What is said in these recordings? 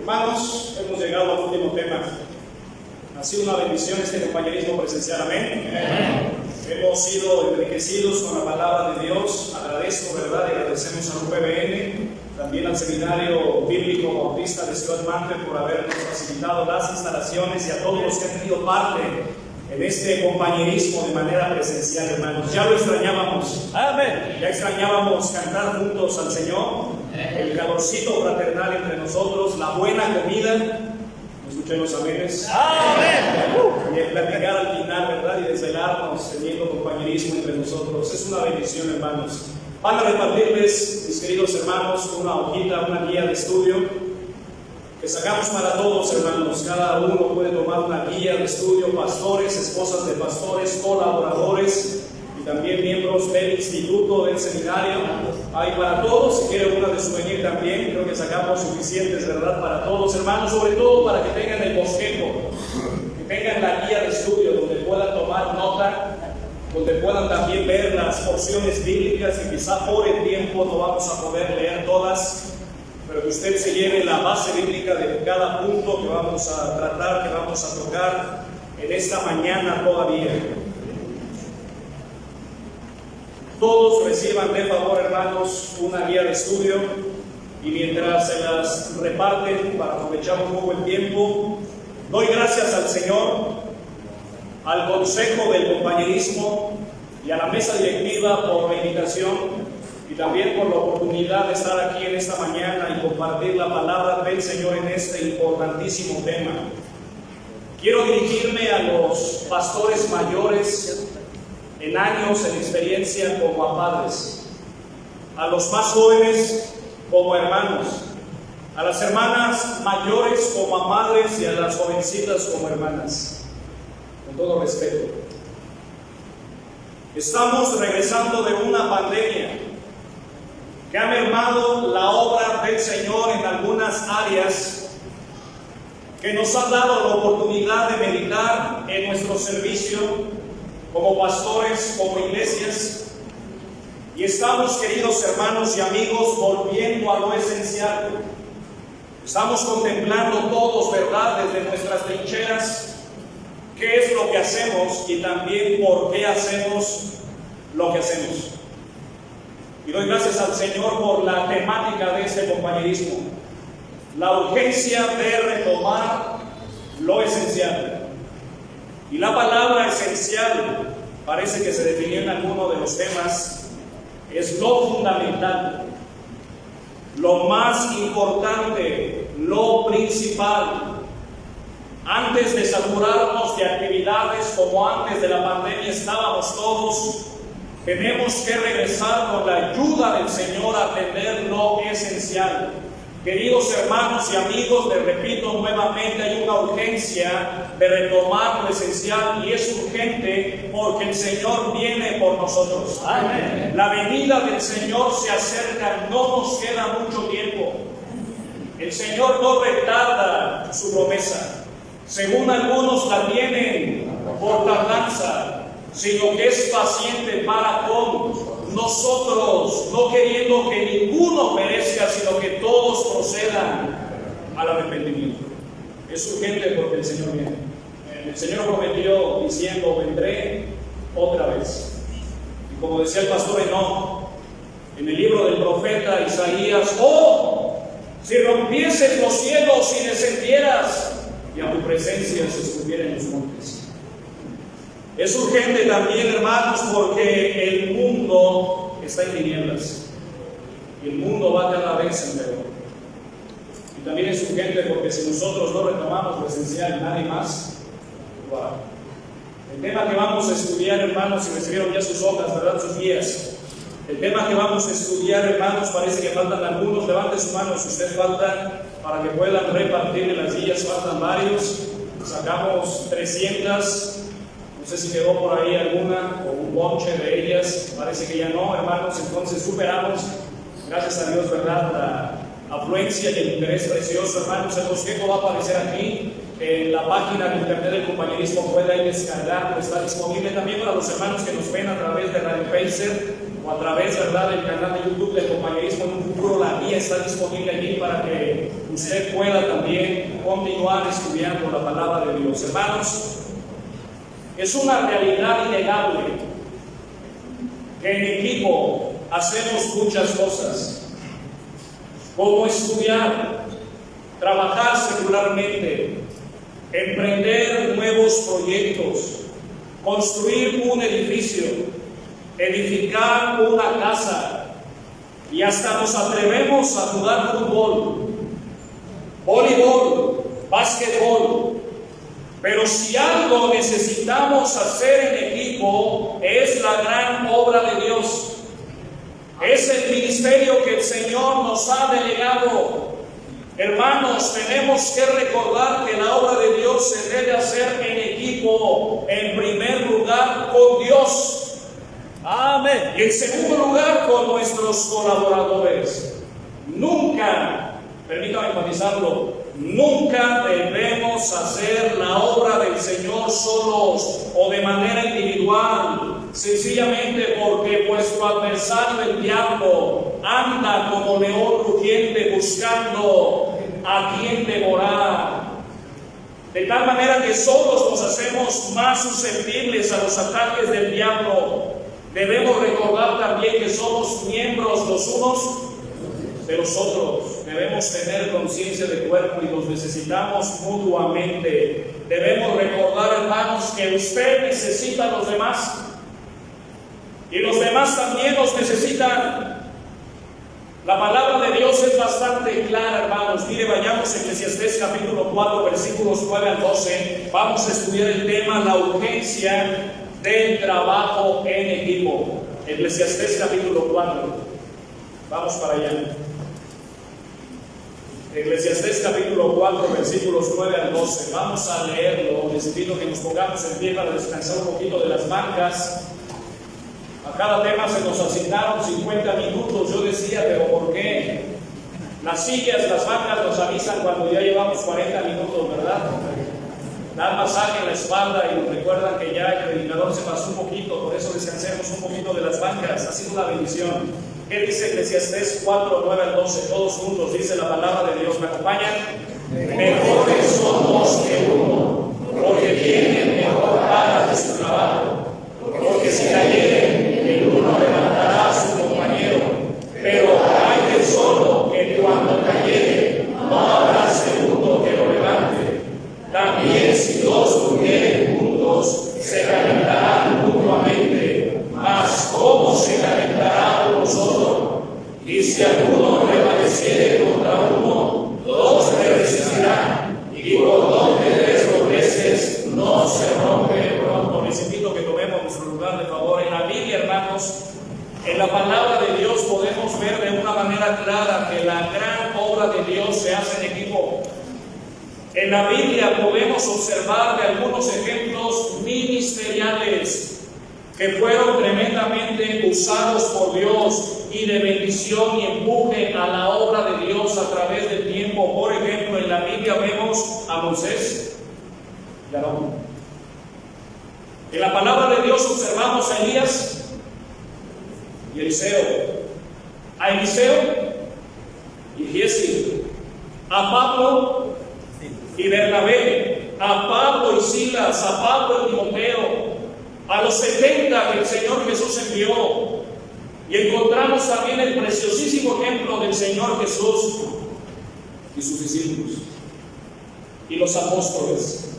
Hermanos, hemos llegado al último tema. Ha sido una bendición este compañerismo presencial, amén. Hemos sido enriquecidos con la palabra de Dios. Agradezco, ¿verdad? Y agradecemos a UPBN, también al Seminario Bíblico Bautista de Ciudad Mante por habernos facilitado las instalaciones y a todos los que han tenido parte en este compañerismo de manera presencial, hermanos. Ya lo extrañábamos. Amén. Ya extrañábamos cantar juntos al Señor, el calorcito fraternal entre nosotros, la buena comida. Escuchen los amenes. Amén. Y el platicar al final, ¿verdad? Y desvelarnos teniendo compañerismo entre nosotros. Es una bendición, hermanos. Van a repartirles, mis queridos hermanos, una hojita, una guía de estudio que sacamos para todos, hermanos. Cada uno puede tomar una guía de estudio, pastores, esposas de pastores, colaboradores y también miembros del instituto, del seminario. Hay para todos. Si quiere una de souvenir también, creo que sacamos suficientes, ¿verdad? Para todos, hermanos, sobre todo para que tengan el bosquejo, que tengan la guía de estudio donde puedan tomar nota, donde puedan también ver las porciones bíblicas, y quizá por el tiempo no vamos a poder leer todas, pero que usted se lleve la base bíblica de cada punto que vamos a tratar, que vamos a tocar en esta mañana todavía. Todos reciban de favor, hermanos, una guía de estudio, y mientras se las reparten para aprovechar un poco el tiempo, doy gracias al Señor, al consejo del compañerismo y a la mesa directiva por la invitación y también por la oportunidad de estar aquí en esta mañana y compartir la palabra del Señor en este importantísimo tema. Quiero dirigirme a los pastores mayores en años, en experiencia, como a padres, a los más jóvenes como hermanos, a las hermanas mayores como a madres y a las jovencitas como hermanas. Con todo respeto, estamos regresando de una pandemia que ha mermado la obra del Señor en algunas áreas, que nos ha dado la oportunidad de meditar en nuestro servicio como pastores, como iglesias, y estamos, queridos hermanos y amigos, volviendo a lo esencial. Estamos contemplando todos, ¿verdad?, desde nuestras trincheras, qué es lo que hacemos y también por qué hacemos lo que hacemos. Y doy gracias al Señor por la temática de este compañerismo, la urgencia de retomar lo esencial. Y la palabra esencial parece que se definió en alguno de los temas, es lo fundamental, lo más importante, lo principal. Antes de saturarnos de actividades como antes de la pandemia estábamos todos, tenemos que regresar con la ayuda del Señor a atender lo esencial. Queridos hermanos y amigos, les repito nuevamente, hay una urgencia de retomar lo esencial, y es urgente porque el Señor viene por nosotros. Amén. La venida del Señor se acerca, no nos queda mucho tiempo. El Señor no retarda su promesa, según algunos la tienen por tardanza, sino que es paciente para con nosotros, no queriendo que ninguno perezca, sino que todos procedan al arrepentimiento. Es urgente porque el Señor viene. El Señor prometió diciendo: vendré otra vez. Y como decía el pastor Enoch en el libro del profeta Isaías: oh, si rompieses los cielos y descendieras, y a tu presencia se estuvieran los montes. Es urgente también, hermanos, porque el mundo está en tinieblas y el mundo va cada vez en peor. Y también es urgente porque si nosotros no retomamos lo esencial, nadie más lo hará. El tema que vamos a estudiar, hermanos, si recibieron ya sus hojas, ¿verdad?, sus guías. El tema que vamos a estudiar, hermanos, parece que faltan algunos. Levante su mano si usted falta, para que puedan repartirle las guías. Faltan varios. Sacamos 300. No sé si quedó por ahí alguna o un bonche de ellas. Parece que ya no, hermanos. Entonces superamos, gracias a Dios, ¿verdad?, la afluencia y el interés precioso, hermanos. El bosquejo va a aparecer aquí en la página de internet del compañerismo. Puede ahí descargarlo, está disponible también para los hermanos que nos ven a través de Radio Pacer o a través, ¿verdad?, del canal de YouTube del compañerismo. En un futuro la guía está disponible allí para que usted pueda también continuar estudiando la palabra de Dios. Hermanos, es una realidad innegable que en equipo hacemos muchas cosas, como estudiar, trabajar secularmente, emprender nuevos proyectos, construir un edificio, edificar una casa, y hasta nos atrevemos a jugar fútbol, voleibol, básquetbol. Pero si algo necesitamos hacer en equipo, es la gran obra de Dios. Es el ministerio que el Señor nos ha delegado. Hermanos, tenemos que recordar que la obra de Dios se debe hacer en equipo, en primer lugar con Dios. Amén. Y en segundo lugar con nuestros colaboradores. Nunca, permítame enfatizarlo, nunca debemos hacer la obra del Señor solos o de manera individual, sencillamente porque vuestro adversario el diablo anda como león rugiente buscando a quien devorar. De tal manera que solos nos hacemos más susceptibles a los ataques del diablo. Debemos recordar también que somos miembros los unos de los otros. Debemos tener conciencia de cuerpo y nos necesitamos mutuamente. Debemos recordar, hermanos, que usted necesita a los demás y los demás también nos necesitan. La palabra de Dios es bastante clara, hermanos. Mire, vayamos a Eclesiastés capítulo 4, versículos 9 al 12. Vamos a estudiar el tema, la urgencia del trabajo en equipo. Eclesiastés capítulo 4. Vamos para allá. Eclesiastés capítulo 4, versículos 9 al 12. Vamos a leerlo. Les pido que nos pongamos en pie para descansar un poquito de las bancas. A cada tema se nos asignaron 50 minutos. Yo decía, pero ¿por qué? Las sillas, las bancas nos avisan cuando ya llevamos 40 minutos, ¿verdad? Dan masaje en la espalda y nos recuerdan que ya el predicador se pasó un poquito, por eso descansemos un poquito de las bancas. Ha sido una bendición. ¿Qué dice Eclesiastés 4, 9 al 12? Todos juntos dice la palabra de Dios. ¿Me acompañan? Mejores son dos que uno, porque tienen mejor paga de su trabajo. Porque si cayeren, el uno levantará a su compañero. Pero hay del solo, que cuando cayere, no habrá segundo que lo levante. También si dos durmieren juntos, se calentarán mutuamente. Mas ¿cómo se calentará uno solo? Y si alguno prevaleciere contra uno, dos le resistirán. Y cordón de 3 dobleces no se rompe pronto. Les invito a que tomemos nuestro lugar de favor. En la Biblia, hermanos, en la palabra de Dios podemos ver de una manera clara que la gran obra de Dios se hace en equipo. En la Biblia podemos observar de algunos ejemplos ministeriales que fueron tremendamente usados por Dios y de bendición y empuje a la obra de Dios a través del tiempo. Por ejemplo, en la Biblia vemos a Moisés y a Aarón. En la palabra de Dios observamos a Elías y Eliseo, a Eliseo y Giesi, a Pablo y Bernabé, a Pablo y Silas, a Pablo y Timoteo, a los 70 que el Señor Jesús envió. Y encontramos también el preciosísimo ejemplo del Señor Jesús y sus discípulos y los apóstoles.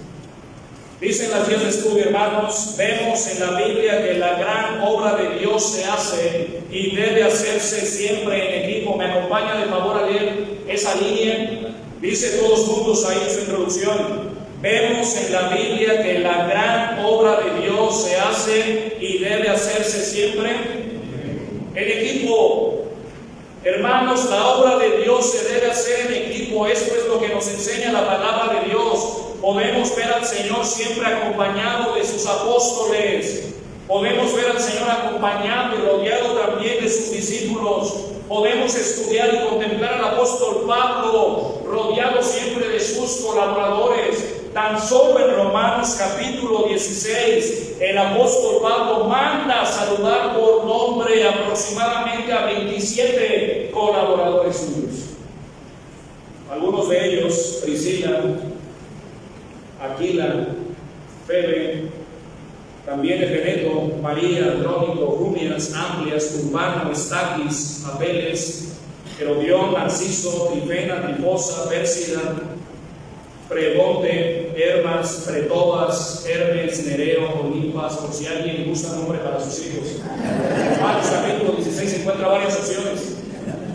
Dicen las guías de estudio, hermanos, vemos en la Biblia que la gran obra de Dios se hace y debe hacerse siempre en equipo. ¿Me acompaña de favor a leer esa línea? Dice todos juntos ahí en su introducción. Vemos en la Biblia que la gran obra de Dios se hace y debe hacerse siempre en equipo. Hermanos, la obra de Dios se debe hacer en equipo. Esto es lo que nos enseña la palabra de Dios. Podemos ver al Señor siempre acompañado de sus apóstoles. Podemos ver al Señor acompañado y rodeado también de sus discípulos. Podemos estudiar y contemplar al apóstol Pablo rodeado siempre de sus colaboradores. Tan solo en Romanos capítulo 16, el apóstol Pablo manda a saludar por nombre aproximadamente a 27 colaboradores suyos. Algunos de ellos, Priscila, Aquila, Febe, también Epeneto, María, Andrónico, Junias, Amplias, Urbano, Estaquis, Apeles, Herodión, Narciso, Trifena, Trifosa, Pérsida, Pregonte, Hermas, Pretobas, Hermes, Nereo, Olimpas, por si alguien gusta nombre para sus hijos. En Marcos capítulo 16 se encuentra varias opciones.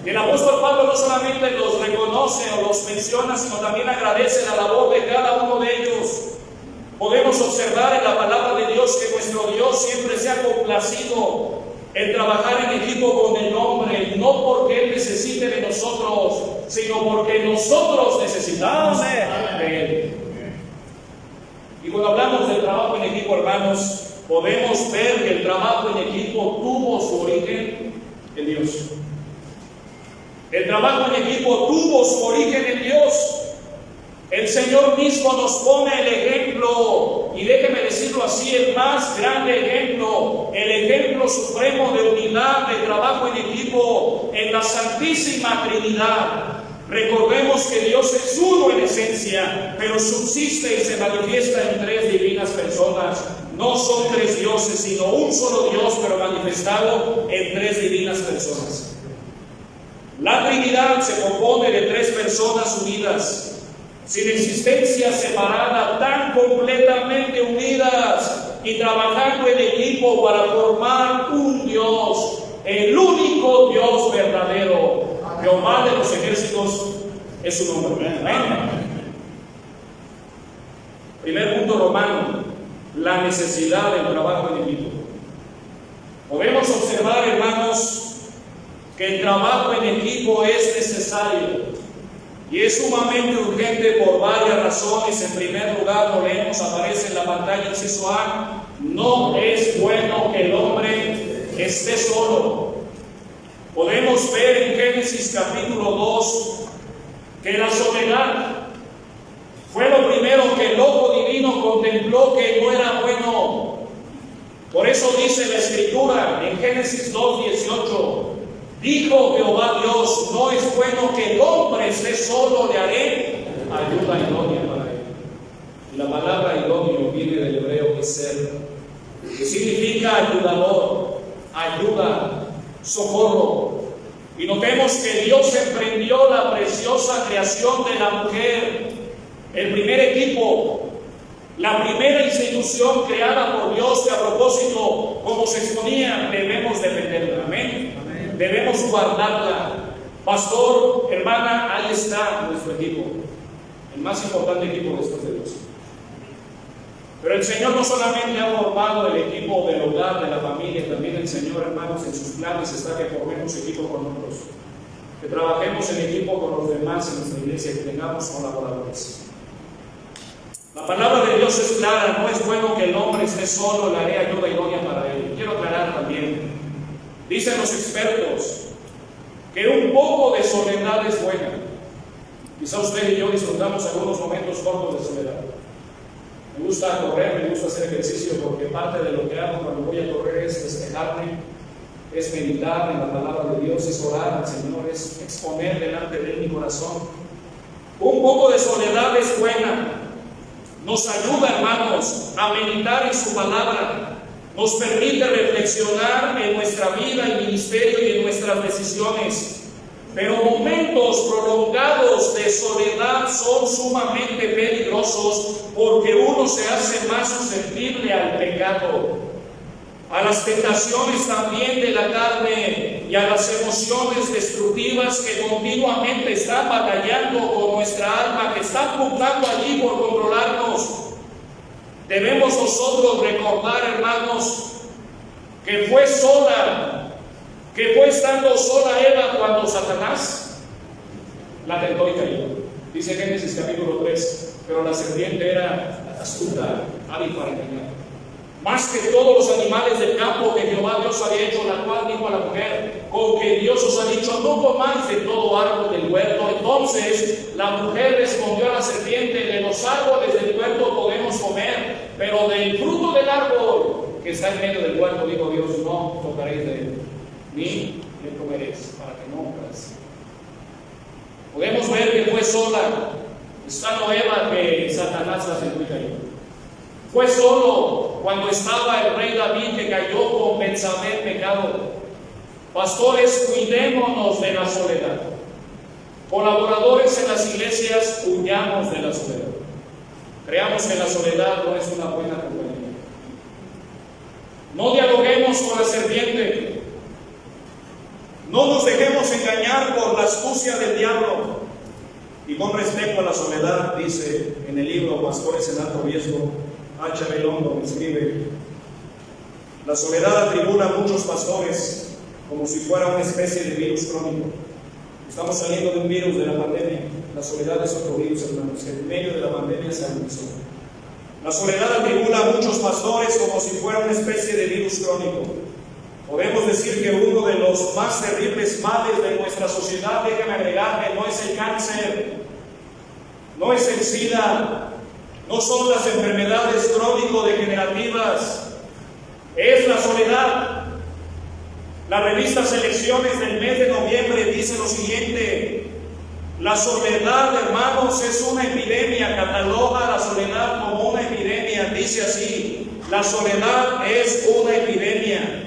Y el apóstol Pablo no solamente los reconoce o los menciona, sino también agradece la labor de cada uno de ellos. Podemos observar en la palabra de Dios que nuestro Dios siempre se ha complacido en trabajar en equipo con el hombre, no porque Él necesite de nosotros, sino porque nosotros necesitamos de Él. Y cuando hablamos del trabajo en equipo, hermanos, podemos ver que el trabajo en equipo tuvo su origen en Dios. El trabajo en equipo tuvo su origen en Dios. El Señor mismo nos pone el ejemplo, y déjeme decirlo así, el más grande ejemplo, el ejemplo supremo de unidad, de trabajo en equipo, en la Santísima Trinidad. Recordemos que Dios es uno en esencia, pero subsiste y se manifiesta en tres divinas personas. No son tres dioses, sino un solo Dios, pero manifestado en tres divinas personas. La Trinidad se compone de tres personas unidas, sin existencia separada, tan completamente unidas y trabajando en equipo para formar un Dios, el único Dios verdadero. Jehová de los ejércitos es su nombre. Amén. Primer punto romano, la necesidad del trabajo en equipo. Podemos observar, hermanos, que el trabajo en equipo es necesario. Y es sumamente urgente por varias razones. En primer lugar, lo leemos, aparece en la pantalla, inciso A: no es bueno que el hombre esté solo. Podemos ver en Génesis capítulo 2 que la soledad fue lo primero que el ojo divino contempló que no era bueno. Por eso dice la Escritura en Génesis 2:18: dijo Jehová Dios, no es bueno que el hombre esté solo, le haré ayuda idónea para él. Y la palabra idóneo viene del hebreo eser, que significa ayudador, ayuda, socorro. Y notemos que Dios emprendió la preciosa creación de la mujer, el primer equipo, la primera institución creada por Dios, que a propósito, como se exponía, debemos defenderla. Amén. Debemos guardarla. Pastor, hermana, ahí está nuestro equipo, el más importante equipo después de Dios. Pero el Señor no solamente ha formado el equipo del hogar, de la familia, también el Señor, hermanos, en sus planes está que formemos equipo con otros, que trabajemos en equipo con los demás en nuestra iglesia, que tengamos colaboradores. La palabra de Dios es clara: no es bueno que el hombre esté solo, le haré ayuda idónea para él. Quiero aclarar también, dicen los expertos que un poco de soledad es buena. Quizá usted y yo disfrutamos algunos momentos cortos de soledad. Me gusta correr, me gusta hacer ejercicio, porque parte de lo que hago cuando voy a correr es despejarme, es meditar en la palabra de Dios, es orar al Señor, es exponer delante de Él mi corazón. Un poco de soledad es buena. Nos ayuda, hermanos, a meditar en su palabra. Nos permite reflexionar en nuestra vida y ministerio y en nuestras decisiones. Pero momentos prolongados de soledad son sumamente peligrosos, porque uno se hace más susceptible al pecado, a las tentaciones también de la carne y a las emociones destructivas que continuamente están batallando con nuestra alma, que están pugnando allí por controlarnos. Debemos nosotros recordar, hermanos, que fue estando sola Eva cuando Satanás la tentó y cayó. Dice Génesis capítulo 3, pero la serpiente era astuta, hábil para engañar, más que todos los animales del campo que Jehová Dios había hecho, la cual dijo a la mujer: con que Dios os ha dicho, no comáis de todo árbol del huerto. Entonces la mujer respondió a la serpiente: de los árboles del huerto podemos comer, pero del fruto del árbol que está en medio del huerto, dijo Dios, no tocaréis de él, ni le comeréis, para que no mueras. Podemos ver que fue sola, estando Eva, que Satanás la sentó y cayó. Fue solo cuando estaba el rey David, que cayó con Betsabé en pecado. Pastores, cuidémonos de la soledad. Colaboradores en las iglesias, huyamos de la soledad. Creamos que la soledad no es una buena compañía. No dialoguemos con la serpiente. No nos dejemos engañar por la astucia del diablo. Y con respecto a la soledad, dice en el libro Pastores en Alto Riesgo, H. Redondo escribe: la soledad atribula a muchos pastores como si fuera una especie de virus crónico. Estamos saliendo de un virus de la pandemia. La soledad es otro virus, hermanos, que en medio de la pandemia se anunció. La soledad atribula a muchos pastores como si fuera una especie de virus crónico. Podemos decir que uno de los más terribles males de nuestra sociedad, déjame agregarme, no es el cáncer, no es el SIDA, no son las enfermedades crónico-degenerativas, es la soledad. La revista Selecciones del mes de noviembre dice lo siguiente: la soledad, hermanos, es una epidemia. Cataloga la soledad como una epidemia. Dice así: la soledad es una epidemia.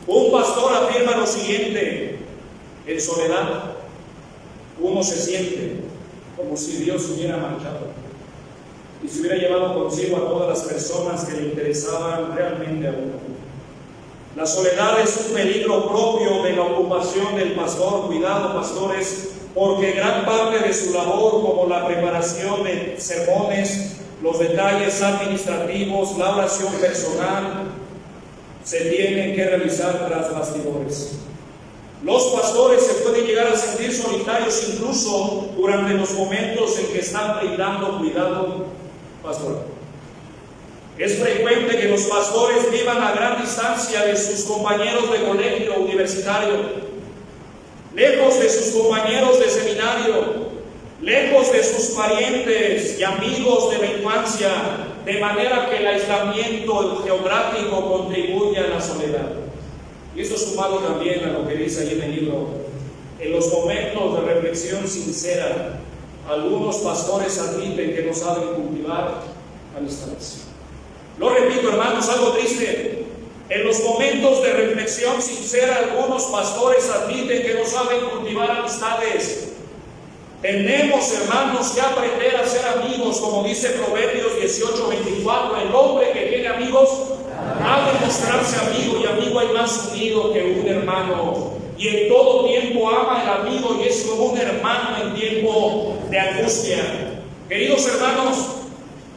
Un pastor afirma lo siguiente: en soledad uno se siente como si Dios hubiera marchado y se hubiera llevado consigo a todas las personas que le interesaban realmente a uno. La soledad es un peligro propio de la ocupación del pastor. Cuidado, pastores, porque gran parte de su labor, como la preparación de sermones, los detalles administrativos, la oración personal, se tienen que realizar tras bastidores. Los pastores se pueden llegar a sentir solitarios incluso durante los momentos en que están brindando cuidado pastoral. Es frecuente que los pastores vivan a gran distancia de sus compañeros de colegio universitario, lejos de sus compañeros de seminario, lejos de sus parientes y amigos de la infancia, de manera que el aislamiento geográfico contribuye a la soledad. Y esto sumado también a lo que dice ahí en el libro: en los momentos de reflexión sincera, algunos pastores admiten que no saben cultivar amistades. Lo repito, hermanos, algo triste. En los momentos de reflexión sincera, algunos pastores admiten que no saben cultivar amistades. Tenemos, hermanos, que aprender a ser amigos, como dice Proverbios 18:24. El hombre que tiene amigos ha de mostrarse amigo, y amigo hay más unido que un hermano. Y en todo tiempo ama al amigo, y es como un hermano en tiempo de angustia. Queridos hermanos,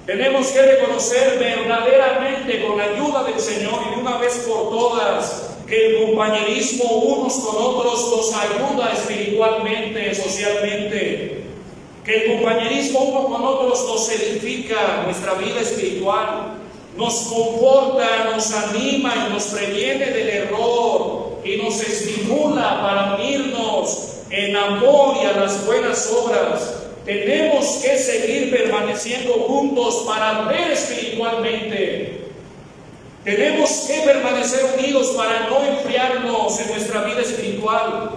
tenemos que reconocer verdaderamente, con la ayuda del Señor y de una vez por todas, que el compañerismo unos con otros nos ayuda espiritualmente, socialmente. Que el compañerismo uno con otros nos edifica nuestra vida espiritual, nos conforta, nos anima y nos previene del error y nos estimula para unirnos en amor y a las buenas obras. Tenemos que seguir permaneciendo juntos para ver espiritualmente. Tenemos que permanecer unidos para no enfriarnos en nuestra vida espiritual,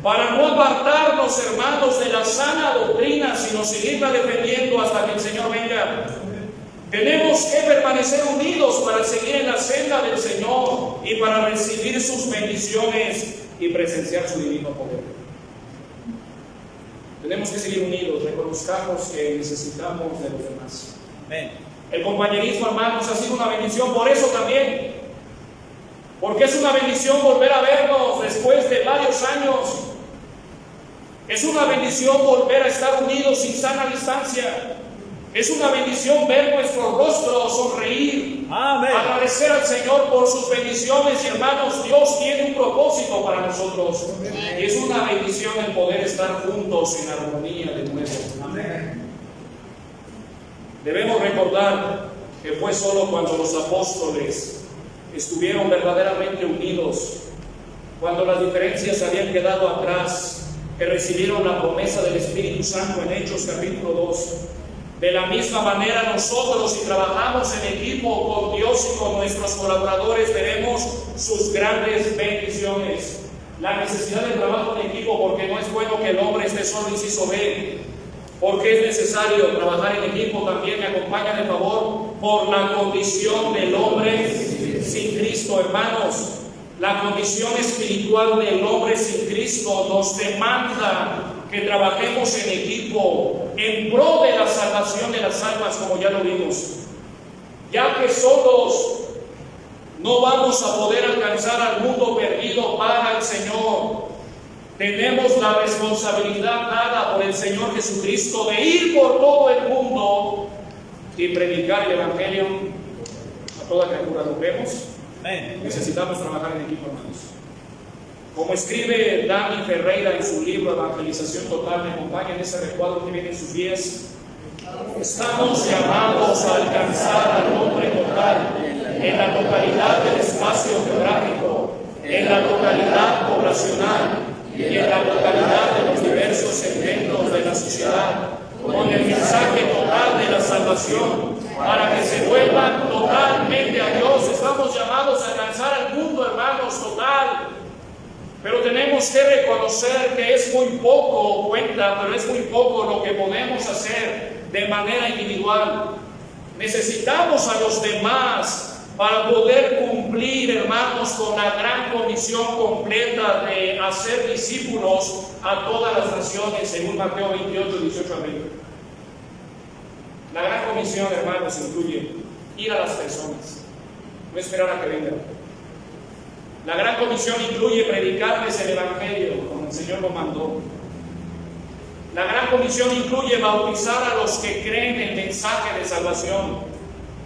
para no apartarnos, hermanos, de la sana doctrina, sino seguirla defendiendo hasta que el Señor venga. Tenemos que permanecer unidos para seguir en la senda del Señor y para recibir sus bendiciones y presenciar su divino poder. Tenemos que seguir unidos, reconozcamos que necesitamos de los demás. Amén. El compañerismo, hermanos, ha sido una bendición por eso también. Porque es una bendición volver a vernos después de varios años. Es una bendición volver a estar unidos sin sana distancia. Es una bendición ver nuestro rostro sonreír. Amén. Agradecer al Señor por sus bendiciones. Y hermanos, Dios tiene un propósito para nosotros. Amén. Y es una bendición el poder estar juntos en armonía de nuevo. Amén. Debemos recordar que fue solo cuando los apóstoles estuvieron verdaderamente unidos, cuando las diferencias habían quedado atrás, que recibieron la promesa del Espíritu Santo en Hechos capítulo 2. De la misma manera nosotros, si trabajamos en equipo con Dios y con nuestros colaboradores, veremos sus grandes bendiciones. la necesidad del trabajo en equipo, porque no es bueno que el hombre esté solo, inciso B. Porque es necesario trabajar en equipo, también me acompaña de favor, por la condición del hombre sin Cristo, hermanos. La condición espiritual del hombre sin Cristo nos demanda que trabajemos en equipo en pro de la salvación de las almas, como ya lo vimos. Ya que solos no vamos a poder alcanzar al mundo perdido para el Señor. Tenemos la responsabilidad dada por el Señor Jesucristo de ir por todo el mundo y predicar el Evangelio a toda criatura. ¿Lo vemos? Necesitamos trabajar en equipo, hermanos. Como escribe Dani Ferreira en su libro Evangelización Total, me acompaña en ese recuadro que viene en sus pies. Estamos llamados a alcanzar al hombre total en la totalidad del espacio geográfico, en la totalidad poblacional y en la totalidad de los diversos segmentos de la sociedad, con el mensaje total de la salvación, para que se vuelvan totalmente a Dios. Estamos llamados a alcanzar al mundo, hermanos, total. Pero tenemos que reconocer que es muy poco, pero es muy poco lo que podemos hacer de manera individual. Necesitamos a los demás para poder cumplir, hermanos, con la gran comisión completa de hacer discípulos a todas las naciones, según Mateo 28, 18 a 20. La gran comisión, hermanos, incluye ir a las personas, no esperar a que vengan. La gran comisión incluye predicarles el Evangelio, como el Señor lo mandó. La gran comisión incluye bautizar a los que creen el mensaje de salvación.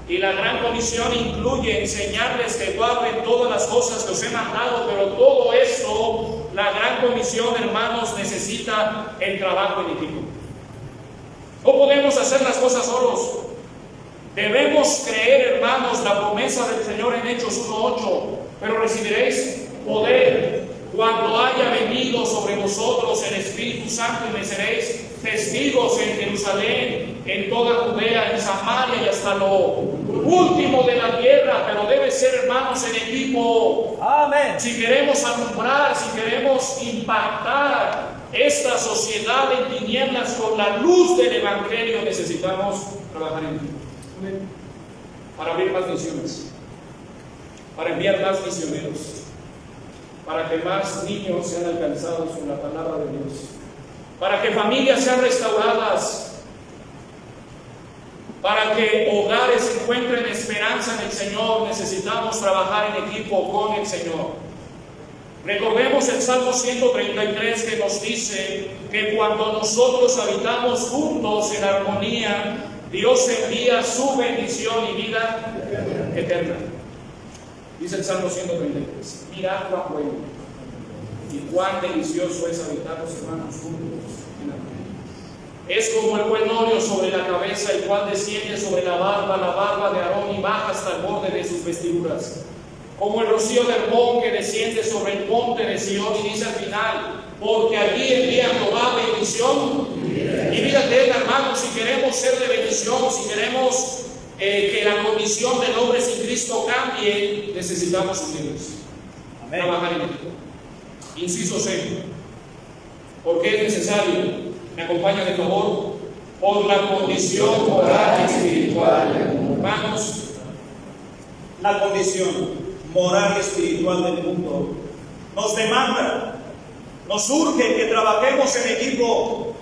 Y la gran comisión incluye enseñarles que guarden todas las cosas que os he mandado, pero todo esto, la gran comisión, hermanos, necesita el trabajo en equipo. No podemos hacer las cosas solos. Debemos creer, hermanos, la promesa del Señor en Hechos 1:8, pero recibiréis poder cuando haya venido sobre vosotros el Espíritu Santo y me seréis testigos en Jerusalén, en toda Judea, en Samaria y hasta lo último de la tierra. Pero debe ser, hermanos, en equipo. Amén. Si queremos alumbrar, si queremos impactar esta sociedad en tinieblas con la luz del Evangelio, necesitamos trabajar en equipo. Para abrir más misiones, para enviar más misioneros, para que más niños sean alcanzados con la palabra de Dios, para que familias sean restauradas, para que hogares encuentren esperanza en el Señor. Necesitamos trabajar en equipo con el Señor. Recordemos el Salmo 133, que nos dice que cuando nosotros habitamos juntos en armonía, Dios envía su bendición y vida eterna. Dice el Salmo 133, mirad cuán bueno y cuán delicioso es habitar los hermanos juntos en armonía. Es como el buen óleo sobre la cabeza, el cual desciende sobre la barba de Aarón y baja hasta el borde de sus vestiduras. Como el rocío de Hermón que desciende sobre el monte de Sion, y dice al final, porque allí envía Jehová bendición y vida eterna. Hermanos, si queremos ser de bendición, si queremos que la condición del hombre sin Cristo cambie, necesitamos unirnos. Trabajar en equipo. Inciso C. ¿Por qué es necesario? Me acompaña de favor. Por la condición moral y espiritual. Hermanos, la condición moral y espiritual del mundo nos demanda, nos urge que trabajemos en equipo.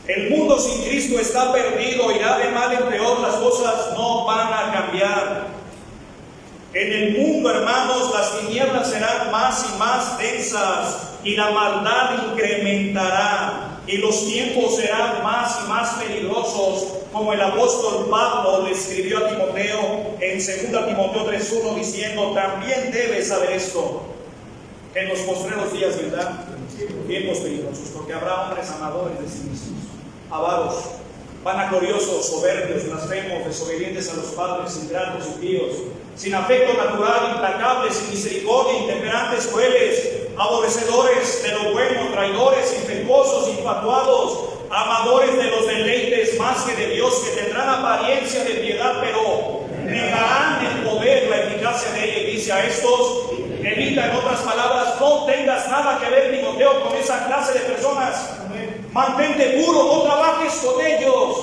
El mundo sin Cristo está perdido, irá de mal en peor, las cosas no van a cambiar. En el mundo, hermanos, las tinieblas serán más y más densas y la maldad incrementará y los tiempos serán más y más peligrosos, como el apóstol Pablo le escribió a Timoteo en 2 Timoteo 3:1, diciendo, también debes saber esto, que en los postreros días vendrán tiempos peligrosos, porque habrá hombres amadores de sí mismos, avaros, vanagloriosos, soberbios, blasfemos, desobedientes a los padres, ingratos, impíos, sin afecto natural, implacables, sin misericordia, intemperantes, crueles, aborrecedores de lo bueno, traidores, impetuosos, infatuados, amadores de los deleites más que de Dios, que tendrán apariencia de piedad, pero negarán el poder, la eficacia de ella. Y dice, a estos Evita, en otras palabras, no tengas nada que ver, Timoteo, con esa clase de personas. Mantente puro, no trabajes con ellos.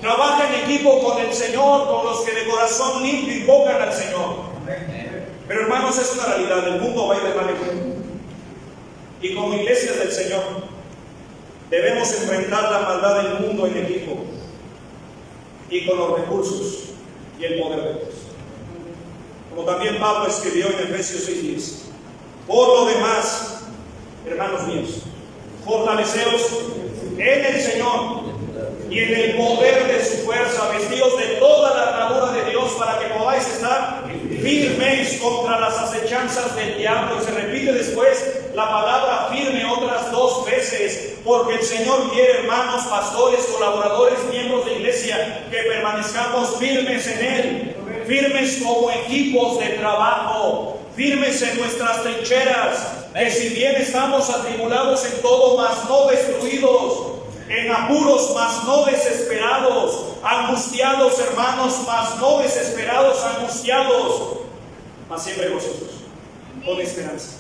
Trabaja en equipo con el Señor, con los que de corazón limpio invocan al Señor. Pero hermanos, es una realidad, el mundo va a ir de mal en mal. Y como iglesias del Señor, debemos enfrentar la maldad del mundo en equipo y con los recursos y el poder de Dios. Como también Pablo escribió en Efesios 6:10. Por lo demás, hermanos míos, fortaleceos en el Señor y en el poder de su fuerza, vestidos de toda la armadura de Dios, para que podáis estar firmes contra las acechanzas del diablo. Y se repite después la palabra firme otras 2 veces, porque el Señor quiere, hermanos, pastores, colaboradores, miembros de iglesia, que permanezcamos firmes en Él, firmes como equipos de trabajo, firmes en nuestras trincheras, que si bien estamos atribulados en todo, mas no destruidos, en apuros, mas no desesperados, angustiados, hermanos, mas no desesperados, angustiados, mas siempre vosotros, con esperanza.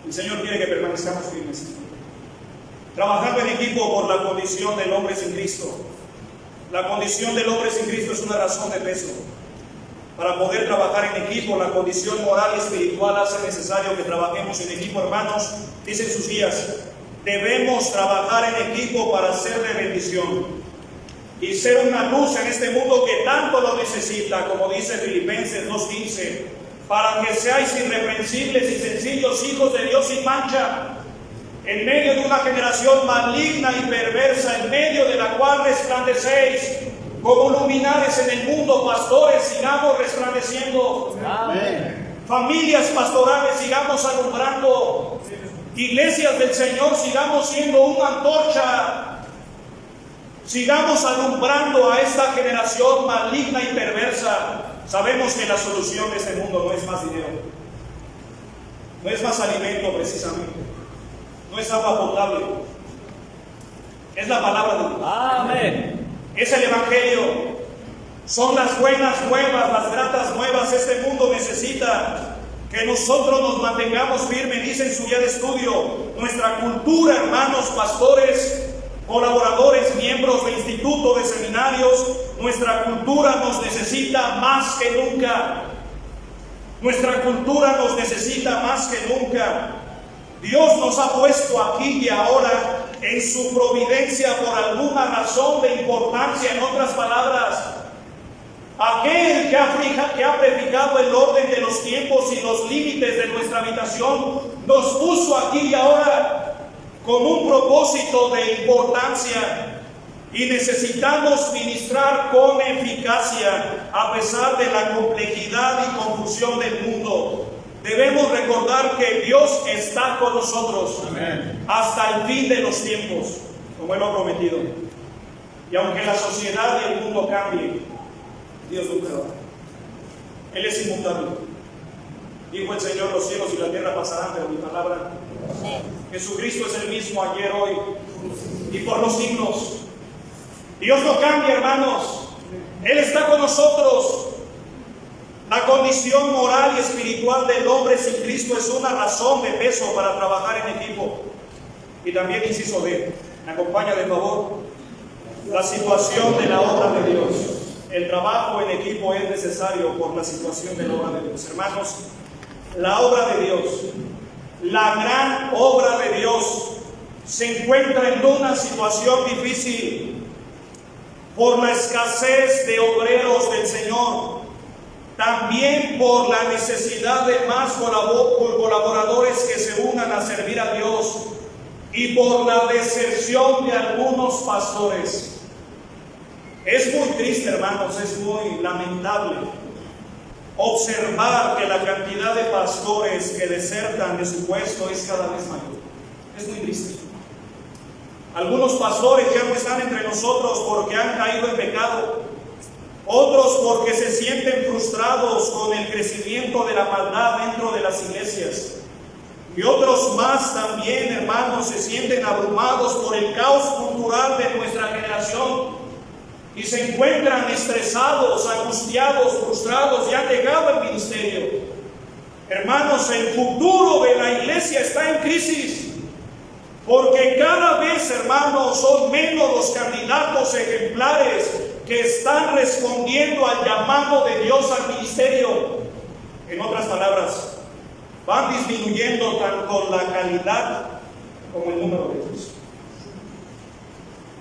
El Señor quiere que permanezcamos firmes, trabajando en equipo por la condición del hombre sin Cristo. La condición del hombre sin Cristo es una razón de peso. Para poder trabajar en equipo, la condición moral y espiritual hace necesario que trabajemos en equipo, hermanos. Dicen sus guías, debemos trabajar en equipo para ser de bendición y ser una luz en este mundo que tanto lo necesita, como dice Filipenses 2:15, para que seáis irreprensibles y sencillos hijos de Dios sin mancha, en medio de una generación maligna y perversa, en medio de la cual resplandecéis como luminares en el mundo. Pastores, sigamos resplandeciendo. Amén. Familias pastorales, sigamos alumbrando. Iglesias del Señor, sigamos siendo una antorcha. Sigamos alumbrando a esta generación maligna y perversa. Sabemos que la solución de este mundo no es más dinero, no es más alimento precisamente, no es agua potable, es la palabra de Dios. Amén. Es el Evangelio, son las buenas nuevas, las gratas nuevas. Este mundo necesita que nosotros nos mantengamos firmes. Dice en su guía de estudio, nuestra cultura, hermanos pastores, colaboradores, miembros de institutos, de seminarios, nuestra cultura nos necesita más que nunca. Nuestra cultura nos necesita más que nunca. Dios nos ha puesto aquí y ahora en su providencia por alguna razón de importancia. En otras palabras, aquel que ha prefijado el orden de los tiempos y los límites de nuestra habitación, nos puso aquí y ahora con un propósito de importancia, y necesitamos ministrar con eficacia a pesar de la complejidad y confusión del mundo. Debemos recordar que Dios está con nosotros. Amén. Hasta el fin de los tiempos, como Él lo ha prometido. Y aunque la sociedad y el mundo cambien, Dios nunca lo hará. Él es inmutable. Dijo el Señor, los cielos y la tierra pasarán, pero mi palabra. Jesucristo es el mismo ayer, hoy y por los siglos. Dios no cambia, hermanos. Él está con nosotros. La condición moral y espiritual del hombre sin Cristo es una razón de peso para trabajar en equipo. Y también, inciso D, me acompaña de favor, la situación de la obra de Dios. El trabajo en equipo es necesario por la situación de la obra de Dios. Hermanos, la obra de Dios, la gran obra de Dios, se encuentra en una situación difícil por la escasez de obreros del Señor, también por la necesidad de más colaboradores que se unan a servir a Dios y por la deserción de algunos pastores. Es muy triste, hermanos, es muy lamentable observar que la cantidad de pastores que desertan de su puesto es cada vez mayor. Es muy triste. Algunos pastores ya no están entre nosotros porque han caído en pecado. Otros porque se sienten frustrados con el crecimiento de la maldad dentro de las iglesias. Y otros más también, hermanos, se sienten abrumados por el caos cultural de nuestra generación y se encuentran estresados, angustiados, frustrados y han dejado el ministerio. Hermanos, el futuro de la iglesia está en crisis, porque cada vez, hermanos, son menos los candidatos ejemplares que están respondiendo al llamado de Dios al ministerio. En otras palabras, van disminuyendo tanto la calidad como el número de ellos.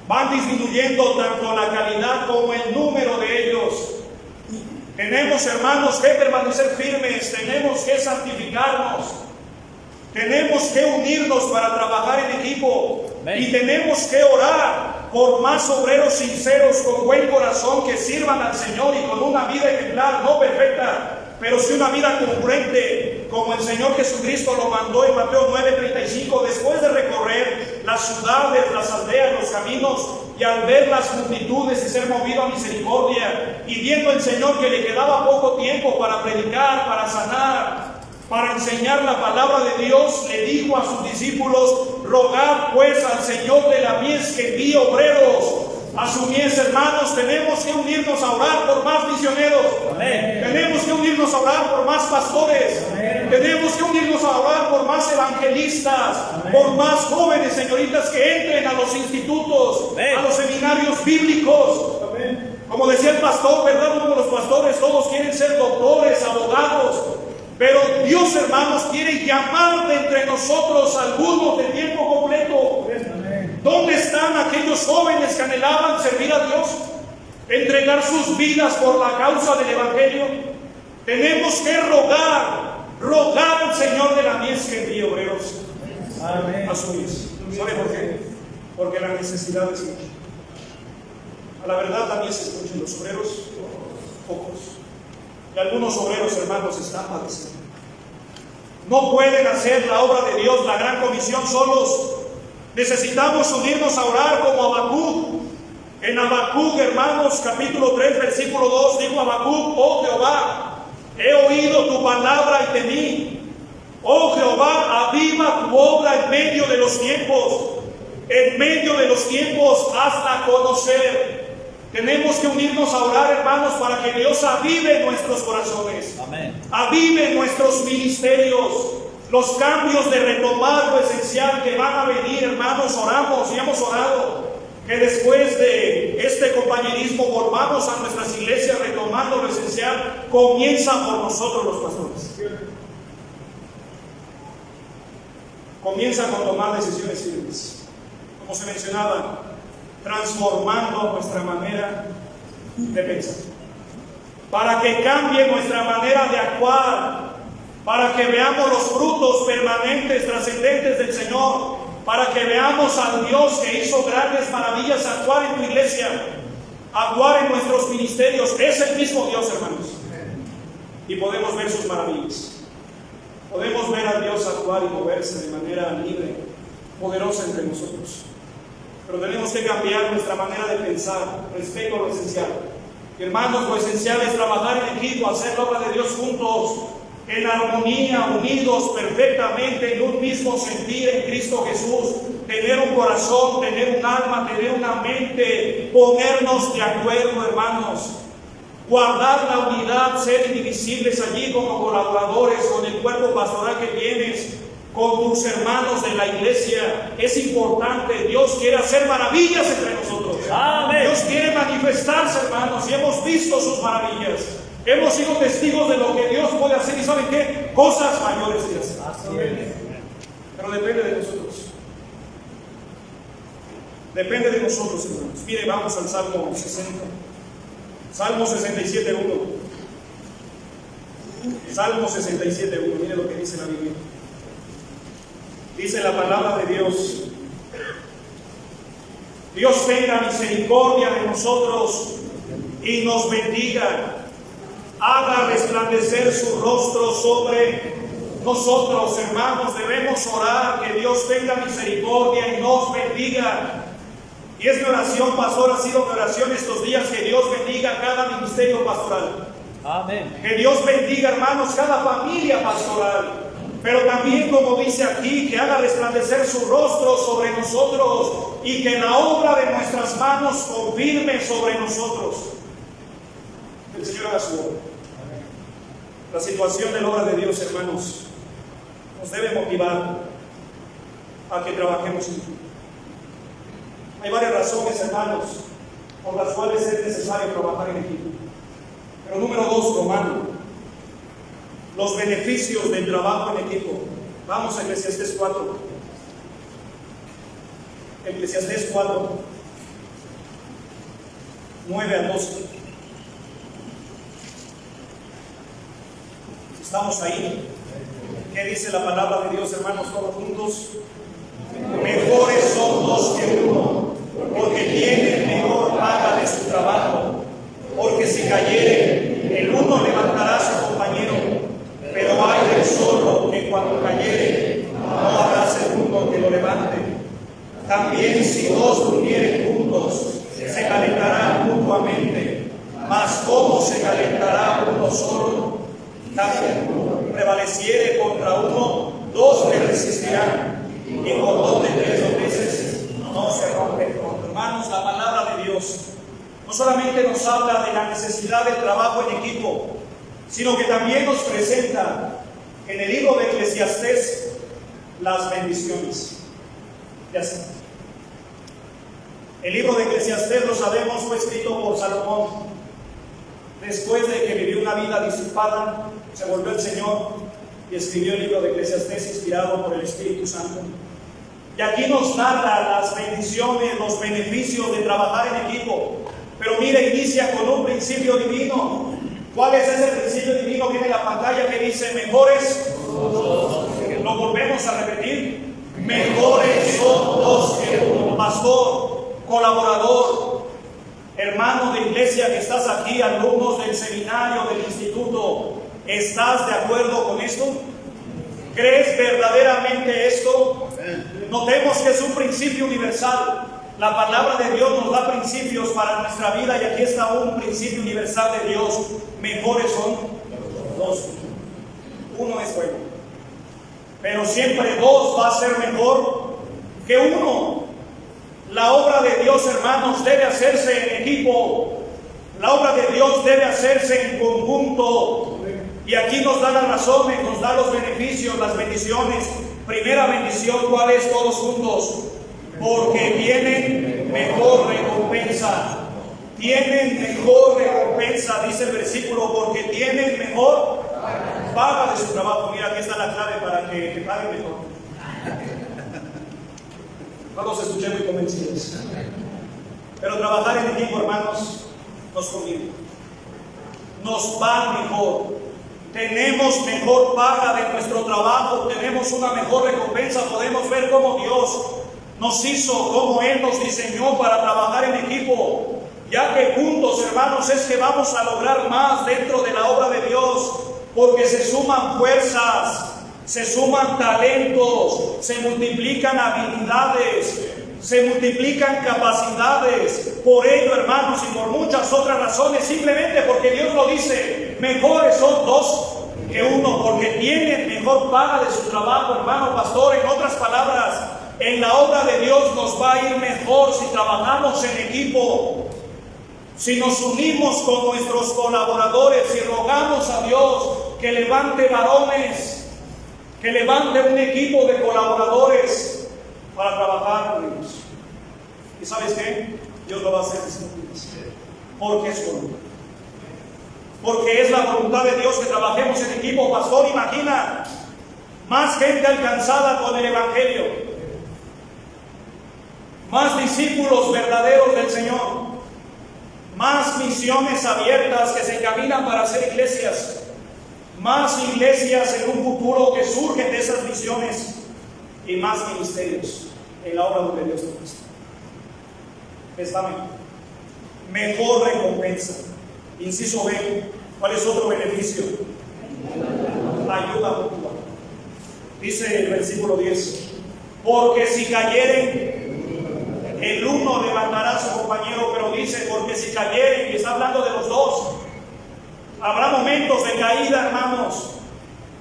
Van disminuyendo tanto la calidad como el número de ellos. Tenemos, hermanos, que permanecer firmes, tenemos que santificarnos, tenemos que unirnos para trabajar en equipo. Amén. Y tenemos que orar por más obreros sinceros, con buen corazón, que sirvan al Señor y con una vida ejemplar, no perfecta, pero sí una vida congruente, como el Señor Jesucristo lo mandó en Mateo 9:35, después de recorrer las ciudades, las aldeas, los caminos, y al ver las multitudes y ser movido a misericordia, y viendo el Señor que le quedaba poco tiempo para predicar, para sanar, para enseñar la palabra de Dios, le dijo a sus discípulos: rogad pues al Señor de la mies que envíe obreros a su mies. Hermanos, tenemos que unirnos a orar por más misioneros. Amén. Tenemos que unirnos a orar por más pastores. Amén. Tenemos que unirnos a orar por más evangelistas. Amén. Por más jóvenes, señoritas, que entren a los institutos. Amén. A los seminarios bíblicos. Amén. Como decía el pastor, ¿verdad? Uno de los pastores, todos quieren ser doctores, abogados, pero Dios, hermanos, quiere llamar de entre nosotros a algunos de tiempo completo. ¿Dónde están aquellos jóvenes que anhelaban servir a Dios? Entregar sus vidas por la causa del Evangelio. Tenemos que rogar al Señor de la mies que envíe obreros a su mies. ¿Sabe por qué? Porque la necesidad es mucha. A la verdad, la mies es mucha, los obreros pocos. Y algunos obreros, hermanos, están padeciendo. No pueden hacer la obra de Dios, la gran comisión, solos. Necesitamos unirnos a orar como Habacuc. En Habacuc, hermanos, capítulo 3, versículo 2, dijo Habacuc: oh Jehová, he oído tu palabra y temí. Oh Jehová, aviva tu obra en medio de los tiempos. En medio de los tiempos, hazla conocer. Tenemos que unirnos a orar, hermanos, para que Dios avive nuestros corazones. Amén. Avive nuestros ministerios. Los cambios de retomar lo esencial que van a venir, hermanos, oramos y hemos orado que después de este compañerismo volvamos a nuestras iglesias retomando lo esencial. Comienza por nosotros los pastores. Comienza con tomar decisiones firmes, como se mencionaba, transformando nuestra manera de pensar, para que cambie nuestra manera de actuar, para que veamos los frutos permanentes, trascendentes del Señor, para que veamos al Dios que hizo grandes maravillas actuar en tu iglesia, actuar en nuestros ministerios. Es el mismo Dios, hermanos, y podemos ver sus maravillas. Podemos ver a Dios actuar y moverse de manera libre, poderosa entre nosotros. Pero tenemos que cambiar nuestra manera de pensar respecto a lo esencial. Hermanos, lo esencial es trabajar en equipo, hacer la obra de Dios juntos, en armonía, unidos perfectamente en un mismo sentir en Cristo Jesús. Tener un corazón, tener un alma, tener una mente, ponernos de acuerdo, hermanos. Guardar la unidad, ser indivisibles allí como colaboradores con el cuerpo pastoral que tienes, con tus hermanos de la iglesia. Es importante. Dios quiere hacer maravillas entre nosotros. Amén. Dios quiere manifestarse, hermanos, y hemos visto sus maravillas. Hemos sido testigos de lo que Dios puede hacer, y ¿saben qué? Cosas mayores que hacer. Pero depende de nosotros. Depende de nosotros, hermanos. Mire, vamos al Salmo 60. Salmo 67.1. Salmo 67.1. Mire lo que dice la Biblia. Dice la palabra de Dios: Dios tenga misericordia de nosotros y nos bendiga. Haga resplandecer su rostro sobre nosotros. Hermanos, debemos orar que Dios tenga misericordia y nos bendiga. Y es mi oración, pastor, ha sido mi oración estos días, que Dios bendiga cada ministerio pastoral. Amén. Que Dios bendiga, hermanos, cada familia pastoral. Pero también, como dice aquí, que haga resplandecer su rostro sobre nosotros y que la obra de nuestras manos confirme sobre nosotros. Que el Señor haga su obra. La situación de la obra de Dios, hermanos, nos debe motivar a que trabajemos en equipo. Hay varias razones, hermanos, por las cuales es necesario trabajar en equipo. Pero número 2, Romano, los beneficios del trabajo en equipo. Vamos a Eclesiastés 4. Eclesiastés 4, 9 al 12. ¿Estamos ahí? ¿Qué dice la palabra de Dios, hermanos, todos juntos? Mejores son dos que uno, porque tienen mejor paga de su trabajo. Porque si cayeren, el uno levantará a su compañero, pero hay del solo que cuando cayere, no habrá segundo que lo levante. También si dos durmieren juntos, se calentarán mutuamente, mas ¿cómo se calentará uno solo? También prevaleciere contra uno, dos le resistirán, y cordón de 3 veces no se rompe pronto. Hermanos, la palabra de Dios no solamente nos habla de la necesidad del trabajo en equipo, sino que también nos presenta en el libro de Eclesiastés las bendiciones. El libro de Eclesiastés, lo sabemos, fue escrito por Salomón. Después de que vivió una vida disipada, se volvió al Señor y escribió el libro de Eclesiastés inspirado por el Espíritu Santo. Y aquí nos narra las bendiciones, los beneficios de trabajar en equipo. Pero mire, inicia con un principio divino. ¿Cuál es ese principio divino? Viene en la pantalla que dice mejores. Lo volvemos a repetir. Mejores son dos que uno. Pastor, colaborador, hermano de iglesia que estás aquí, alumnos del seminario, del instituto, ¿estás de acuerdo con esto? ¿Crees verdaderamente esto? Notemos que es un principio universal. La palabra de Dios nos da principios para nuestra vida y aquí está un principio universal de Dios. Mejores son dos. Uno es bueno, pero siempre dos va a ser mejor que uno. La obra de Dios, hermanos, debe hacerse en equipo. La obra de Dios debe hacerse en conjunto. Y aquí nos da las razones, nos da los beneficios, las bendiciones. Primera bendición, ¿cuál es? Todos juntos. Porque tienen mejor recompensa. Tienen mejor recompensa, dice el versículo, porque tienen mejor paga de su trabajo. Mira, aquí está la clave para que te paguen mejor. No los escuché muy convencidos. Pero trabajar en equipo, hermanos, nos conviene. Nos va mejor. Tenemos mejor paga de nuestro trabajo. Tenemos una mejor recompensa. Podemos ver cómo Dios nos hizo, cómo Él nos diseñó para trabajar en equipo. Ya que juntos, hermanos, es que vamos a lograr más dentro de la obra de Dios. Porque se suman fuerzas, se suman talentos, se multiplican habilidades, se multiplican capacidades. Por ello, hermanos, y por muchas otras razones, simplemente porque Dios lo dice, mejores son dos que uno, porque tienen mejor paga de su trabajo, hermano pastor. En otras palabras, en la obra de Dios nos va a ir mejor si trabajamos en equipo, si nos unimos con nuestros colaboradores, si rogamos a Dios que levante varones, que levante un equipo de colaboradores para trabajar con ellos. ¿Y sabes qué? Dios lo va a hacer porque es voluntad. Porque es la voluntad de Dios que trabajemos en equipo. Pastor, imagina más gente alcanzada con el Evangelio, más discípulos verdaderos del Señor, más misiones abiertas que se encaminan para hacer iglesias, más iglesias en un futuro que surgen de esas misiones y más ministerios en la obra donde Dios nos puso. Está mejor recompensa. Inciso B, ¿cuál es otro beneficio? Ayuda mutua. Dice el versículo 10, porque si cayeren, el uno levantará a su compañero, pero dice, porque si cayeren, y está hablando de los dos. Habrá momentos de caída, hermanos.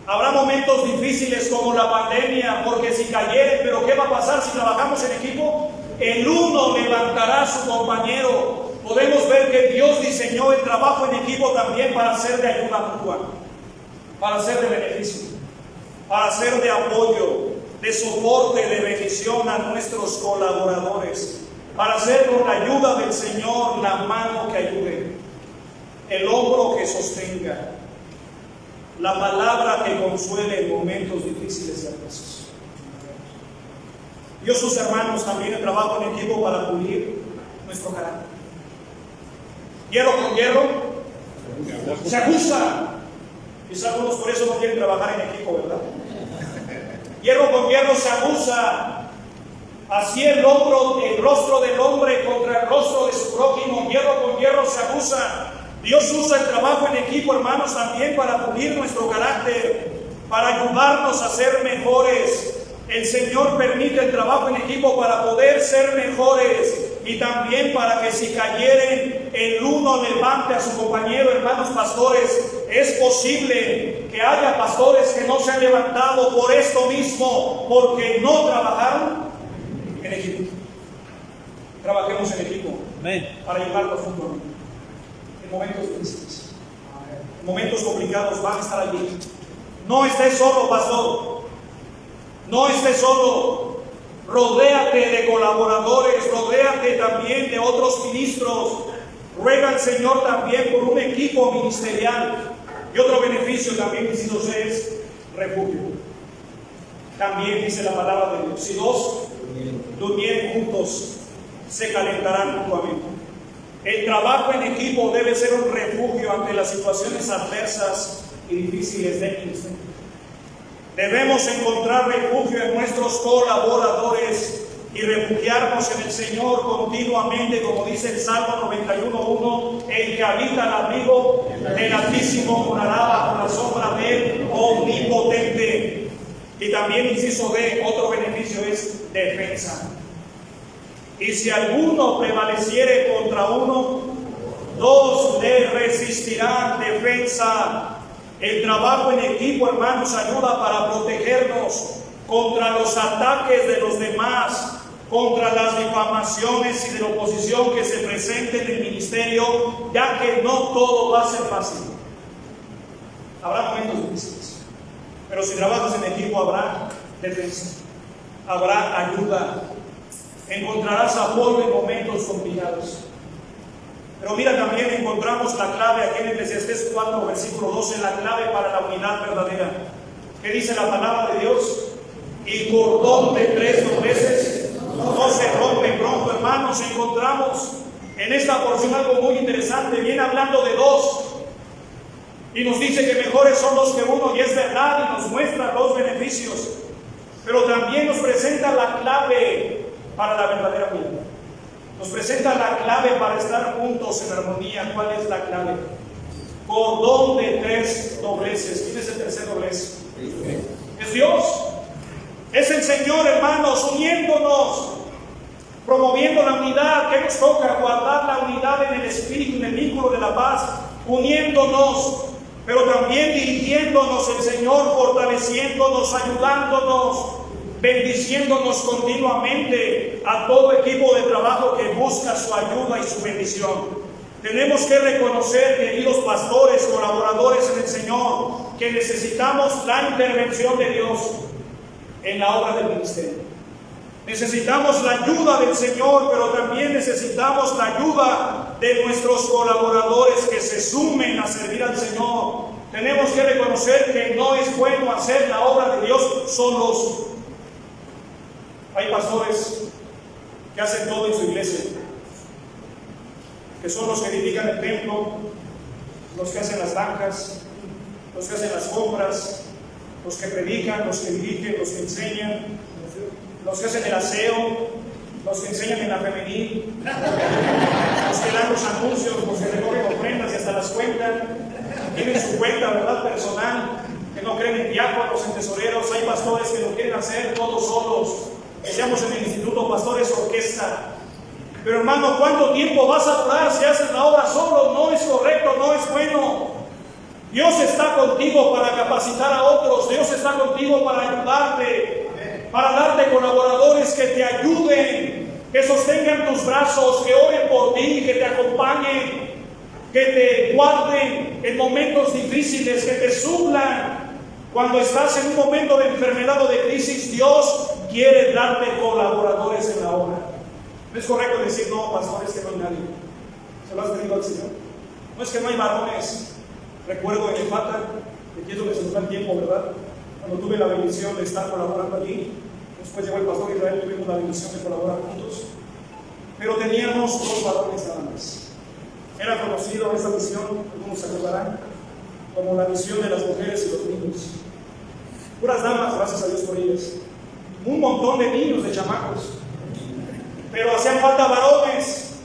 Habrá momentos difíciles como la pandemia, porque si cayeren, pero ¿qué va a pasar si trabajamos en equipo? El uno levantará a su compañero. Podemos ver que Dios diseñó el trabajo en equipo también para ser de ayuda mutua. para ser de beneficio, para ser de apoyo, de soporte, de bendición a nuestros colaboradores, para ser con la ayuda del Señor la mano que ayude, el hombro que sostenga, la palabra que consuele en momentos difíciles y adversos. Yo, sus hermanos, también trabajo en equipo para pulir nuestro carácter. Hierro con hierro se ajusta. Quizás algunos por eso no quieren trabajar en equipo, ¿verdad? Hierro con hierro se abusa. Así el rostro del hombre contra el rostro de su prójimo. Hierro con hierro se abusa. Dios usa el trabajo en equipo, hermanos, también para pulir nuestro carácter, para ayudarnos a ser mejores. El Señor permite el trabajo en equipo para poder ser mejores y también para que si cayeren, el uno levante a su compañero. Hermanos pastores, es posible que haya pastores que no se han levantado por esto mismo, porque no trabajaron en equipo. Trabajemos en equipo. Amén. Para ayudarnos mutuamente. En momentos difíciles, en momentos complicados, van a estar allí. No estés solo, pastor. No estés solo. Rodéate de colaboradores, rodéate también de otros ministros. Ruega al Señor también por un equipo ministerial. Y otro beneficio también, inciso 6, es refugio. También dice la palabra de Dios: si dos durmieren juntos, se calentarán mutuamente. El trabajo en equipo debe ser un refugio ante las situaciones adversas y difíciles del ministerio. Debemos encontrar refugio en nuestros colaboradores y refugiarnos en el Señor continuamente, como dice el Salmo 91:1: el que habita al abrigo del Altísimo morará bajo la sombra del Omnipotente. Y también, inciso D, otro beneficio es defensa. Y si alguno prevaleciere contra uno, dos le resistirán. Defensa. El trabajo en equipo, hermanos, ayuda para protegernos contra los ataques de los demás, contra las difamaciones y de la oposición que se presenten en el ministerio, ya que no todo va a ser fácil. Habrá momentos difíciles, pero si trabajas en equipo habrá defensa, habrá ayuda, encontrarás apoyo en momentos complicados. Pero mira, también encontramos la clave aquí en Eclesiastés 4, versículo 12, la clave para la unidad verdadera. ¿Qué dice la palabra de Dios? Y cordón de 3 dobleces no se rompe pronto. Hermanos, encontramos en esta porción algo muy interesante. Viene hablando de dos y nos dice que mejores son dos que uno, y es verdad, y nos muestra los beneficios, pero también nos presenta la clave para la verdadera unidad. Nos presenta la clave para estar juntos en armonía. ¿Cuál es la clave? Cordón de 3 dobleces. ¿Quién es el tercer doblez? Es Dios. Es el Señor, hermanos, uniéndonos, promoviendo la unidad. ¿Qué nos toca? Guardar la unidad en el espíritu, en el vínculo de la paz, uniéndonos, pero también dirigiéndonos el Señor, fortaleciéndonos, ayudándonos, bendiciéndonos continuamente a todo equipo de trabajo que busca su ayuda y su bendición. Tenemos que reconocer, queridos pastores, colaboradores en el Señor, que necesitamos la intervención de Dios en la obra del ministerio. Necesitamos la ayuda del Señor, pero también necesitamos la ayuda de nuestros colaboradores que se sumen a servir al Señor. Tenemos que reconocer que no es bueno hacer la obra de Dios solos. Hay pastores que hacen todo en su iglesia, que son los que edifican el templo, los que hacen las bancas, los que hacen las compras, los que predican, los que dirigen, los que enseñan, los que hacen el aseo, los que enseñan en la femenil, los que dan los anuncios, los que recogen ofrendas y hasta las cuentan, tienen su cuenta, ¿verdad?, personal, que no creen en diáconos, en tesoreros. Hay pastores que lo quieren hacer todos solos. Decíamos en el instituto, pastores orquesta. Pero hermano, ¿cuánto tiempo vas a durar si haces la obra solo? No es correcto, no es bueno. Dios está contigo para capacitar a otros. Dios está contigo para ayudarte, para darte colaboradores que te ayuden, que sostengan tus brazos, que oren por ti, que te acompañen. que te guarden en momentos difíciles, que te suplan cuando estás en un momento de enfermedad o de crisis. Dios quiere darte colaboradores en la obra. No es correcto decir, no, pastor, es que no hay nadie. ¿Se lo has pedido al Señor? No es que no hay varones. Recuerdo en Efata, que es donde se nos da el tiempo, ¿verdad? Cuando tuve la bendición de estar colaborando allí, después llegó el pastor Israel, tuvimos la bendición de colaborar juntos. Pero teníamos 2 varones nada más. Era conocido esta misión, algunos se acordarán, como la misión de las mujeres y los niños. Puras damas, gracias a Dios por ellas. Un montón de niños, de chamacos. Pero hacían falta varones.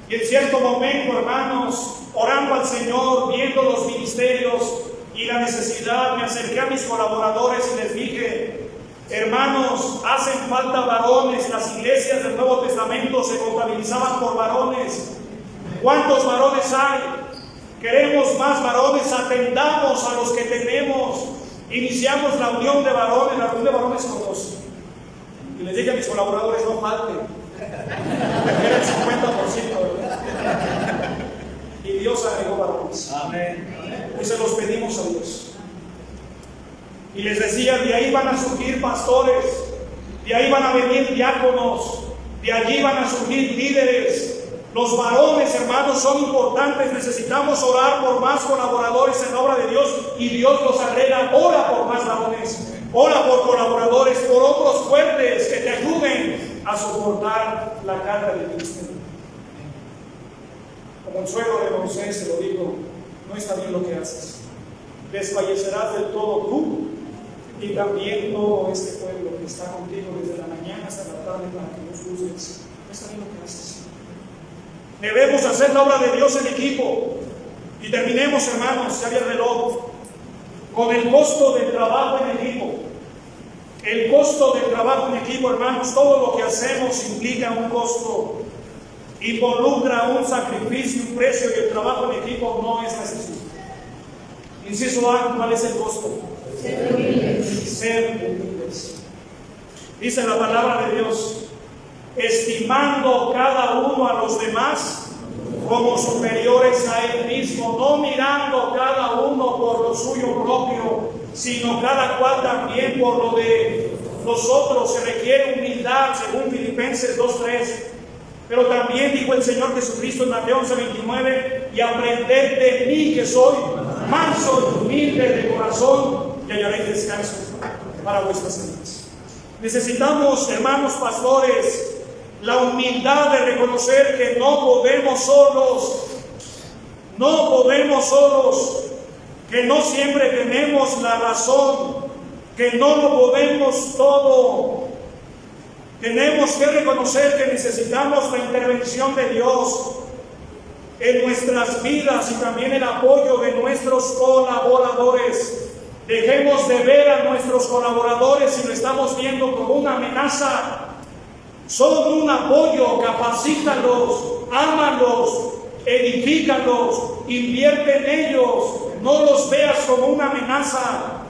Y en cierto momento, hermanos, orando al Señor, viendo los ministerios y la necesidad, me acerqué a mis colaboradores y les dije: hermanos, hacen falta varones. Las iglesias del Nuevo Testamento se contabilizaban por varones. ¿Cuántos varones hay? Queremos más varones. Atendamos a los que tenemos. Iniciamos la unión de varones, la unión de varones con los. Y les dije a mis colaboradores: no falten. Era el 50%, ¿verdad? Y Dios agregó varones. Amén. Y se los pedimos a Dios. Y les decía: de ahí van a surgir pastores, de ahí van a venir diáconos, de allí van a surgir líderes. Los varones, hermanos, son importantes. Necesitamos orar por más colaboradores en la obra de Dios, y Dios los agrega. Ora por más varones, ora por colaboradores, por otros fuertes que te ayuden a soportar la carga del ministerio. Como el suegro de Moisés se lo digo: no está bien lo que haces. Desfallecerás del todo tú y también todo este pueblo que está contigo desde la mañana hasta la tarde para que nos juzgues. No está bien lo que haces. Debemos hacer la obra de Dios en equipo. Y terminemos, hermanos, ya vi el reloj, con el costo del trabajo en equipo. El costo del trabajo en equipo, hermanos. Todo lo que hacemos implica un costo, involucra un sacrificio, un precio, y el trabajo en equipo no es necesario. Inciso A, ¿cuál es el costo? Ser humildes. Ser humildes. Dice la palabra de Dios: estimando cada uno a los demás como superiores a él mismo, no mirando cada uno por lo suyo propio, sino cada cual también por lo de los otros. Se requiere humildad, según Filipenses 2:3. Pero también dijo el Señor Jesucristo en Mateo 11:29: y aprended de mí, que soy manso y humilde de corazón, y hallaréis descanso para vuestras almas. Necesitamos, hermanos pastores, la humildad de reconocer que no podemos solos, que no siempre tenemos la razón, que no lo podemos todo. Tenemos que reconocer que necesitamos la intervención de Dios en nuestras vidas y también el apoyo de nuestros colaboradores. Dejemos de ver a nuestros colaboradores si lo estamos viendo como una amenaza. Son un apoyo. Capacítalos, ámalos, edifícalos, invierte en ellos. No los veas como una amenaza.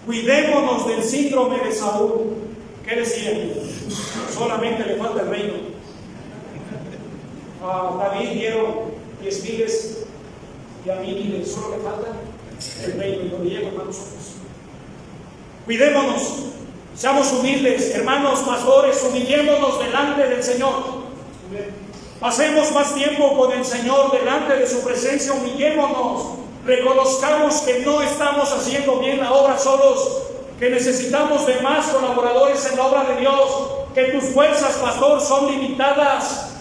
Cuidémonos del síndrome de Saúl. ¿Qué decía? Solamente le falta el reino. A David dieron 10,000 y a mí solo le falta el reino, y lo llevo para nosotros. Cuidémonos. Seamos humildes, hermanos pastores, humillémonos delante del Señor. Pasemos más tiempo con el Señor delante de su presencia, humillémonos, reconozcamos que no estamos haciendo bien la obra solos, que necesitamos de más colaboradores en la obra de Dios, que tus fuerzas, pastor, son limitadas,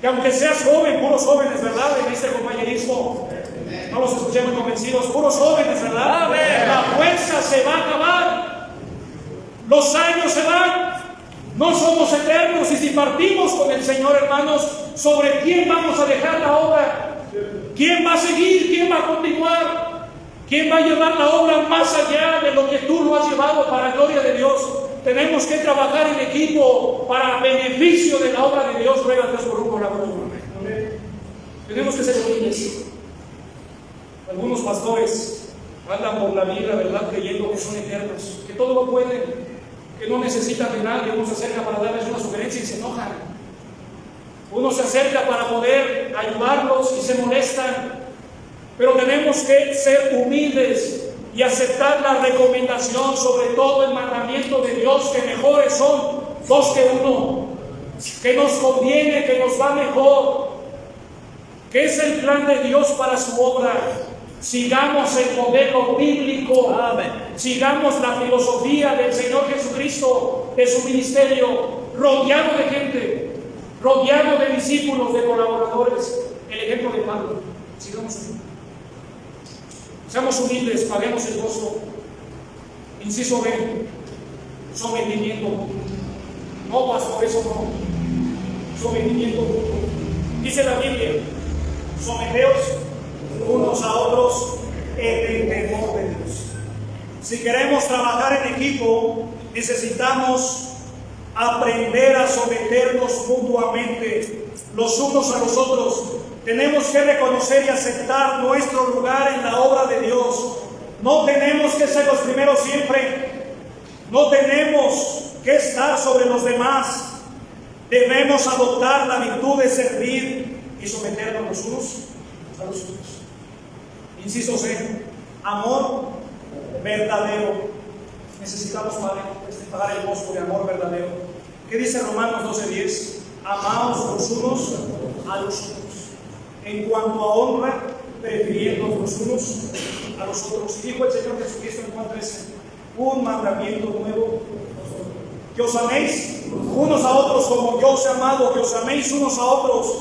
que aunque seas joven, puros jóvenes, ¿verdad? En este compañerismo, no los escuché muy convencidos, puros jóvenes, ¿verdad? La fuerza se va a acabar. Los años se van, no somos eternos, y si partimos con el Señor, hermanos, ¿sobre quién vamos a dejar la obra? ¿Quién va a seguir? ¿Quién va a continuar? ¿Quién va a llevar la obra más allá de lo que tú lo has llevado para gloria de Dios? Tenemos que trabajar en equipo para beneficio de la obra de Dios. Ruega a Dios por un colaborador. Tenemos que ser humildes. Algunos pastores andan por la vida, ¿verdad?, creyendo que son eternos, que todo lo pueden, que no necesitan de nadie. Uno se acerca para darles una sugerencia y se enojan. Uno se acerca para poder ayudarlos y se molestan, pero tenemos que ser humildes y aceptar la recomendación, sobre todo el mandamiento de Dios, que mejores son dos que uno, que nos conviene, que nos va mejor, que es el plan de Dios para su obra. Sigamos el modelo bíblico. Amén. Sigamos la filosofía del Señor Jesucristo, de su ministerio, rodeado de gente, rodeado de discípulos, de colaboradores. El ejemplo de Pablo. Sigamos así. Seamos humildes, paguemos el costo. Inciso B, sometimiento. No, pastor, eso no. Sometimiento. Dice la Biblia: someteos unos a otros en el temor de Dios. Si queremos trabajar en equipo, necesitamos aprender a someternos mutuamente los unos a los otros. Tenemos que reconocer y aceptar nuestro lugar en la obra de Dios. No tenemos que ser los primeros siempre. No tenemos que estar sobre los demás. Debemos adoptar la virtud de servir y someternos los unos a los otros. Inciso C, amor verdadero. Necesitamos pagar el costo de amor verdadero. ¿Qué dice Romanos 12:10? Amaos los unos a los otros. En cuanto a honra, prefiriendo los unos a los otros. Y dijo el Señor Jesucristo en Juan 13: un mandamiento nuevo, que os améis unos a otros como yo os he amado, que os améis unos a otros.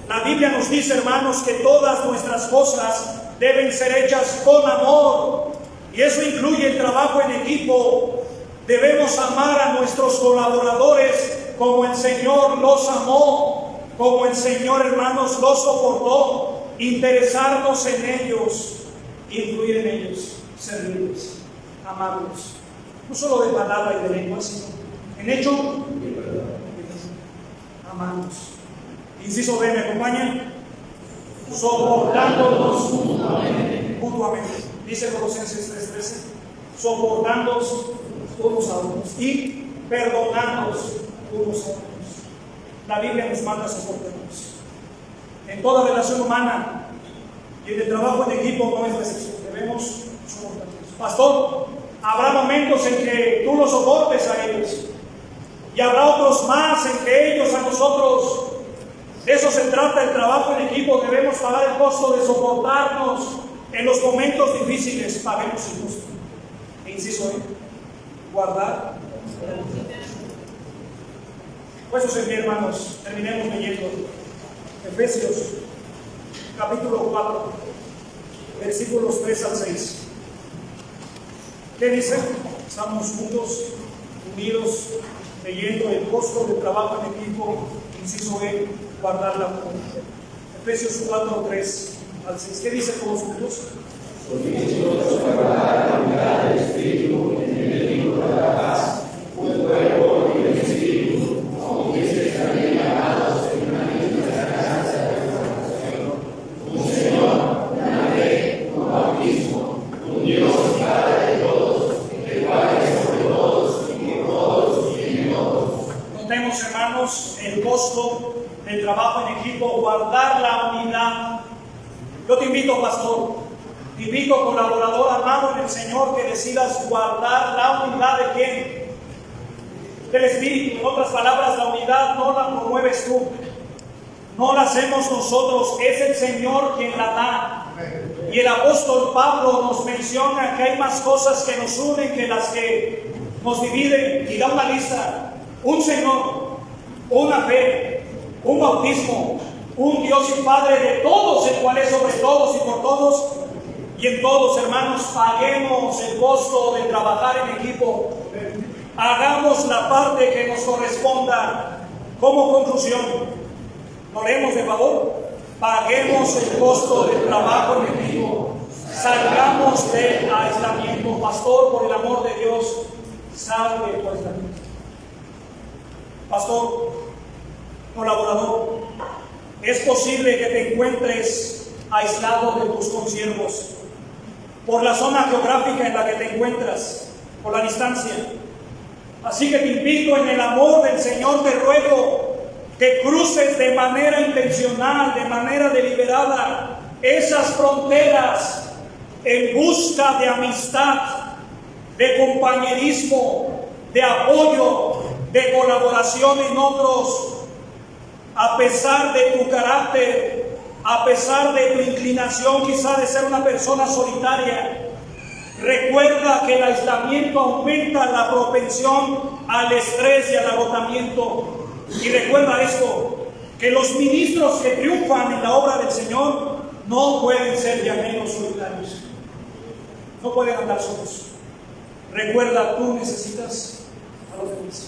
La Biblia nos dice, hermanos, que todas nuestras cosas deben ser hechas con amor, y eso incluye el trabajo en equipo. Debemos amar a nuestros colaboradores como el Señor los amó, como el Señor, hermanos, los soportó. Interesarnos en ellos, influir en ellos, servirles, amarlos, no solo de palabra y de lengua, sino en hecho y en verdad. Amarlos. Inciso B, ¿me acompañan? Soportándonos mutuamente. Dice Colosenses 3:13: soportándonos unos a otros y perdonándonos unos a otros. La Biblia nos manda a soportarnos. En toda relación humana y en el trabajo en equipo no es la excepción. Debemos soportarnos. Pastor, habrá momentos en que tú los soportes a ellos, y habrá otros más en que ellos a nosotros. De eso se trata el trabajo en equipo. Debemos pagar el costo de soportarnos en los momentos difíciles. Paguemos el costo. E inciso B, guardar. Pues en pie, hermanos, terminemos leyendo Efesios capítulo 4, versículos 3 al 6. ¿Qué dice? Estamos juntos, unidos, leyendo el costo del trabajo en equipo. Inciso E, guardar la unión. Efesios 4, 3 al 6. ¿Qué dice todos juntos? Solicitados para guardar la unidad del Espíritu en el vínculo de la paz, un cuerpo y el Espíritu, como dice también llamados en una misma esperanza de salvación. Un Señor, una fe, un bautismo, un Dios y Padre de todos, el cual es sobre todos y por todos y en todos. Notemos, hermanos, el costo del trabajo en equipo, guardar la unidad. Yo te invito, pastor, te invito, colaborador amado en el Señor, que decidas guardar la unidad de quién? Del Espíritu. En otras palabras, la unidad no la promueves tú, no la hacemos nosotros, es el Señor quien la da. Y el apóstol Pablo nos menciona que hay más cosas que nos unen que las que nos dividen, y da una lista: un Señor, una fe, un bautismo, un Dios y Padre de todos, el cual es sobre todos y por todos y en todos. Hermanos, paguemos el costo de trabajar en equipo. Hagamos la parte que nos corresponda. Como conclusión, ¿lo leemos de favor? Paguemos el costo del trabajo en equipo. Salgamos del aislamiento. Pastor, por el amor de Dios, salve del aislamiento. Pastor, colaborador, es posible que te encuentres aislado de tus consiervos por la zona geográfica en la que te encuentras, por la distancia. Así que te invito, en el amor del Señor te ruego que cruces de manera intencional, de manera deliberada, esas fronteras en busca de amistad, de compañerismo, de apoyo, de colaboración en otros, a pesar de tu carácter, a pesar de tu inclinación quizá de ser una persona solitaria. Recuerda que el aislamiento aumenta la propensión al estrés y al agotamiento. Y recuerda esto, que los ministros que triunfan en la obra del Señor no pueden ser llaneros solitarios. No pueden andar solos. Recuerda, tú necesitas a los demás.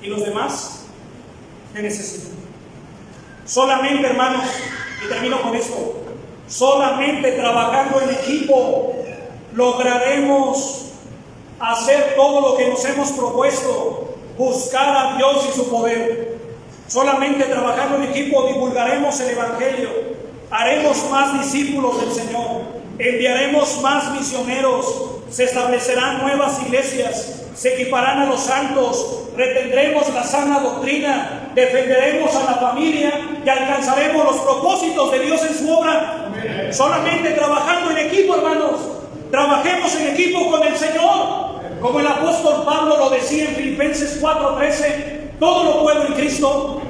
Y los demás te necesitan. Solamente, hermanos, y termino con esto, solamente trabajando en equipo lograremos hacer todo lo que nos hemos propuesto, buscar a Dios y su poder. Solamente trabajando en equipo divulgaremos el Evangelio, haremos más discípulos del Señor, enviaremos más misioneros, se establecerán nuevas iglesias, se equiparán a los santos, retendremos la sana doctrina, defenderemos a la familia y alcanzaremos los propósitos de Dios en su obra. Amén. Solamente trabajando en equipo, hermanos. Trabajemos en equipo con el Señor. Como el apóstol Pablo lo decía en Filipenses 4:13, todo lo puedo en Cristo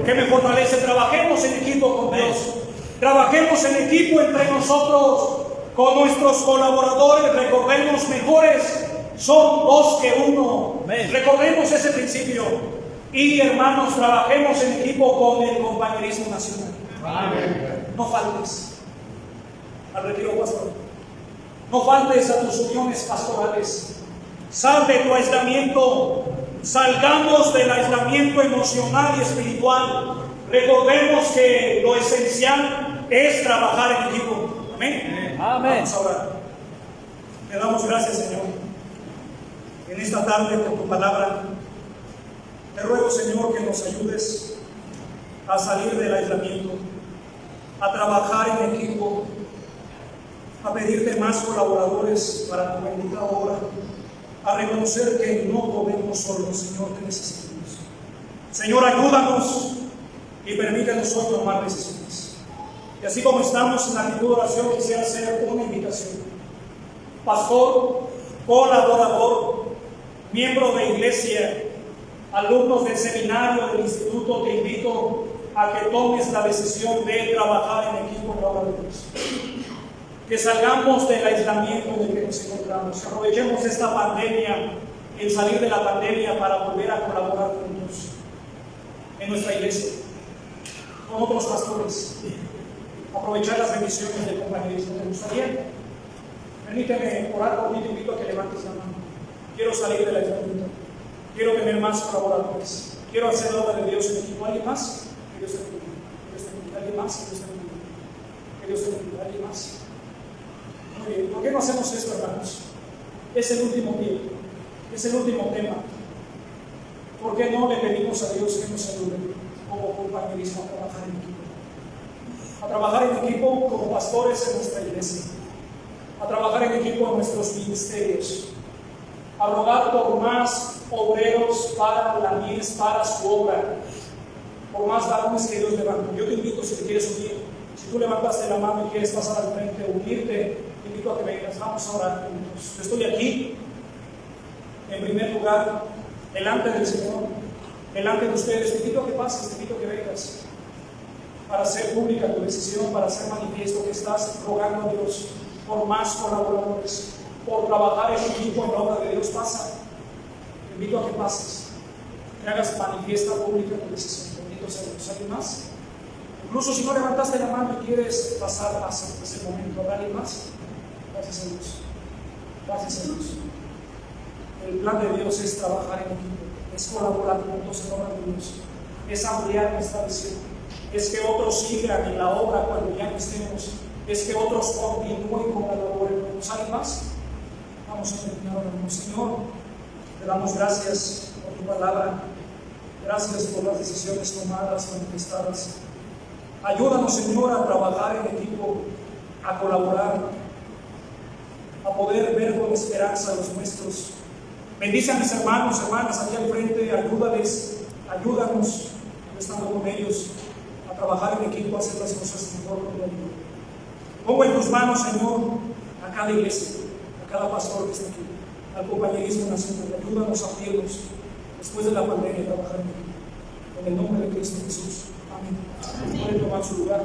que me fortalece. Trabajemos en equipo con Dios. Trabajemos en equipo entre nosotros, con nuestros colaboradores. Recordemos, mejores son dos que uno. Recordemos ese principio. Y hermanos, trabajemos en equipo con el compañerismo nacional. No faltes al retiro pastoral. No faltes a tus uniones pastorales. Sal de tu aislamiento. Salgamos del aislamiento emocional y espiritual. Recordemos que lo esencial es trabajar en equipo. Amén. Amén. Vamos a orar. Te damos gracias, Señor, en esta tarde por tu palabra. Te ruego, Señor, que nos ayudes a salir del aislamiento, a trabajar en equipo, a pedirte más colaboradores para tu bendita obra, a reconocer que no podemos solos, Señor, que necesitamos. Señor, ayúdanos y permítanos hoy tomar decisiones. Y así como estamos en la actitud de oración, quisiera hacer una invitación. Pastor, colaborador, miembro de iglesia, alumnos del seminario, del instituto, te invito a que tomes la decisión de trabajar en equipo en la obra de Dios. Que salgamos del aislamiento en el que nos encontramos. Aprovechemos esta pandemia, el salir de la pandemia, para volver a colaborar juntos en nuestra iglesia, con otros pastores. Aprovechar las bendiciones del compañerismo. ¿Te gustaría? Permíteme orar por ti, te invito a que levantes la mano. Quiero salir del aislamiento. Quiero tener más colaboradores. Quiero hacer la obra de Dios en equipo. ¿Alguien más? Que Dios te bendiga. ¿Alguien más? Que Dios te bendiga. Que Dios te bendiga. ¿Alguien más? Muy bien. ¿Por qué no hacemos esto, hermanos? Es el último día. Es el último tema. ¿Por qué no le pedimos a Dios que nos ayude como compañerismo a trabajar en equipo? A trabajar en equipo como pastores en nuestra iglesia. A trabajar en equipo en nuestros ministerios. A rogar por más obreros para la mies, para su obra, por más varones que Dios levante. Yo te invito, si te quieres unir, si tú levantaste la mano y quieres pasar al frente, unirte, te invito a que vengas. Vamos a orar juntos. Yo estoy aquí, en primer lugar, delante del Señor, delante de ustedes. Te invito a que pases, te invito a que vengas, para hacer pública tu decisión, para hacer manifiesto que estás rogando a Dios por más colaboradores, por trabajar en equipo en la obra de Dios. Pasa. Te invito a que pases, que hagas manifiesta pública tu decisión. Bendito sea Dios. ¿Alguien más? Incluso si no levantaste la mano y quieres pasar, pasa. Es el momento. ¿Alguien más? Gracias a Dios. Gracias a Dios. El plan de Dios es trabajar en equipo, es colaborar juntos en la obra de Dios, es ampliar nuestra visión, es que otros sigan en la obra cuando ya no estemos, es que otros continúen con la labor. ¿Alguien más? Vamos a terminar orando. Señor, te damos gracias por tu palabra, gracias por las decisiones tomadas, manifestadas. Ayúdanos, Señor, a trabajar en equipo, a colaborar, a poder ver con esperanza a los nuestros. Bendice a mis hermanos, hermanas aquí al frente, ayúdales, ayúdanos estando con ellos, a trabajar en equipo, a hacer las cosas mejor con la vida. Pongo en tus manos, Señor, a cada iglesia, a cada pastor que está aquí, al compañerismo nacional. Ayúdanos a fielnos después de la pandemia a trabajar en equipo. En el nombre de Cristo Jesús. Amén. Pueden tomar su lugar.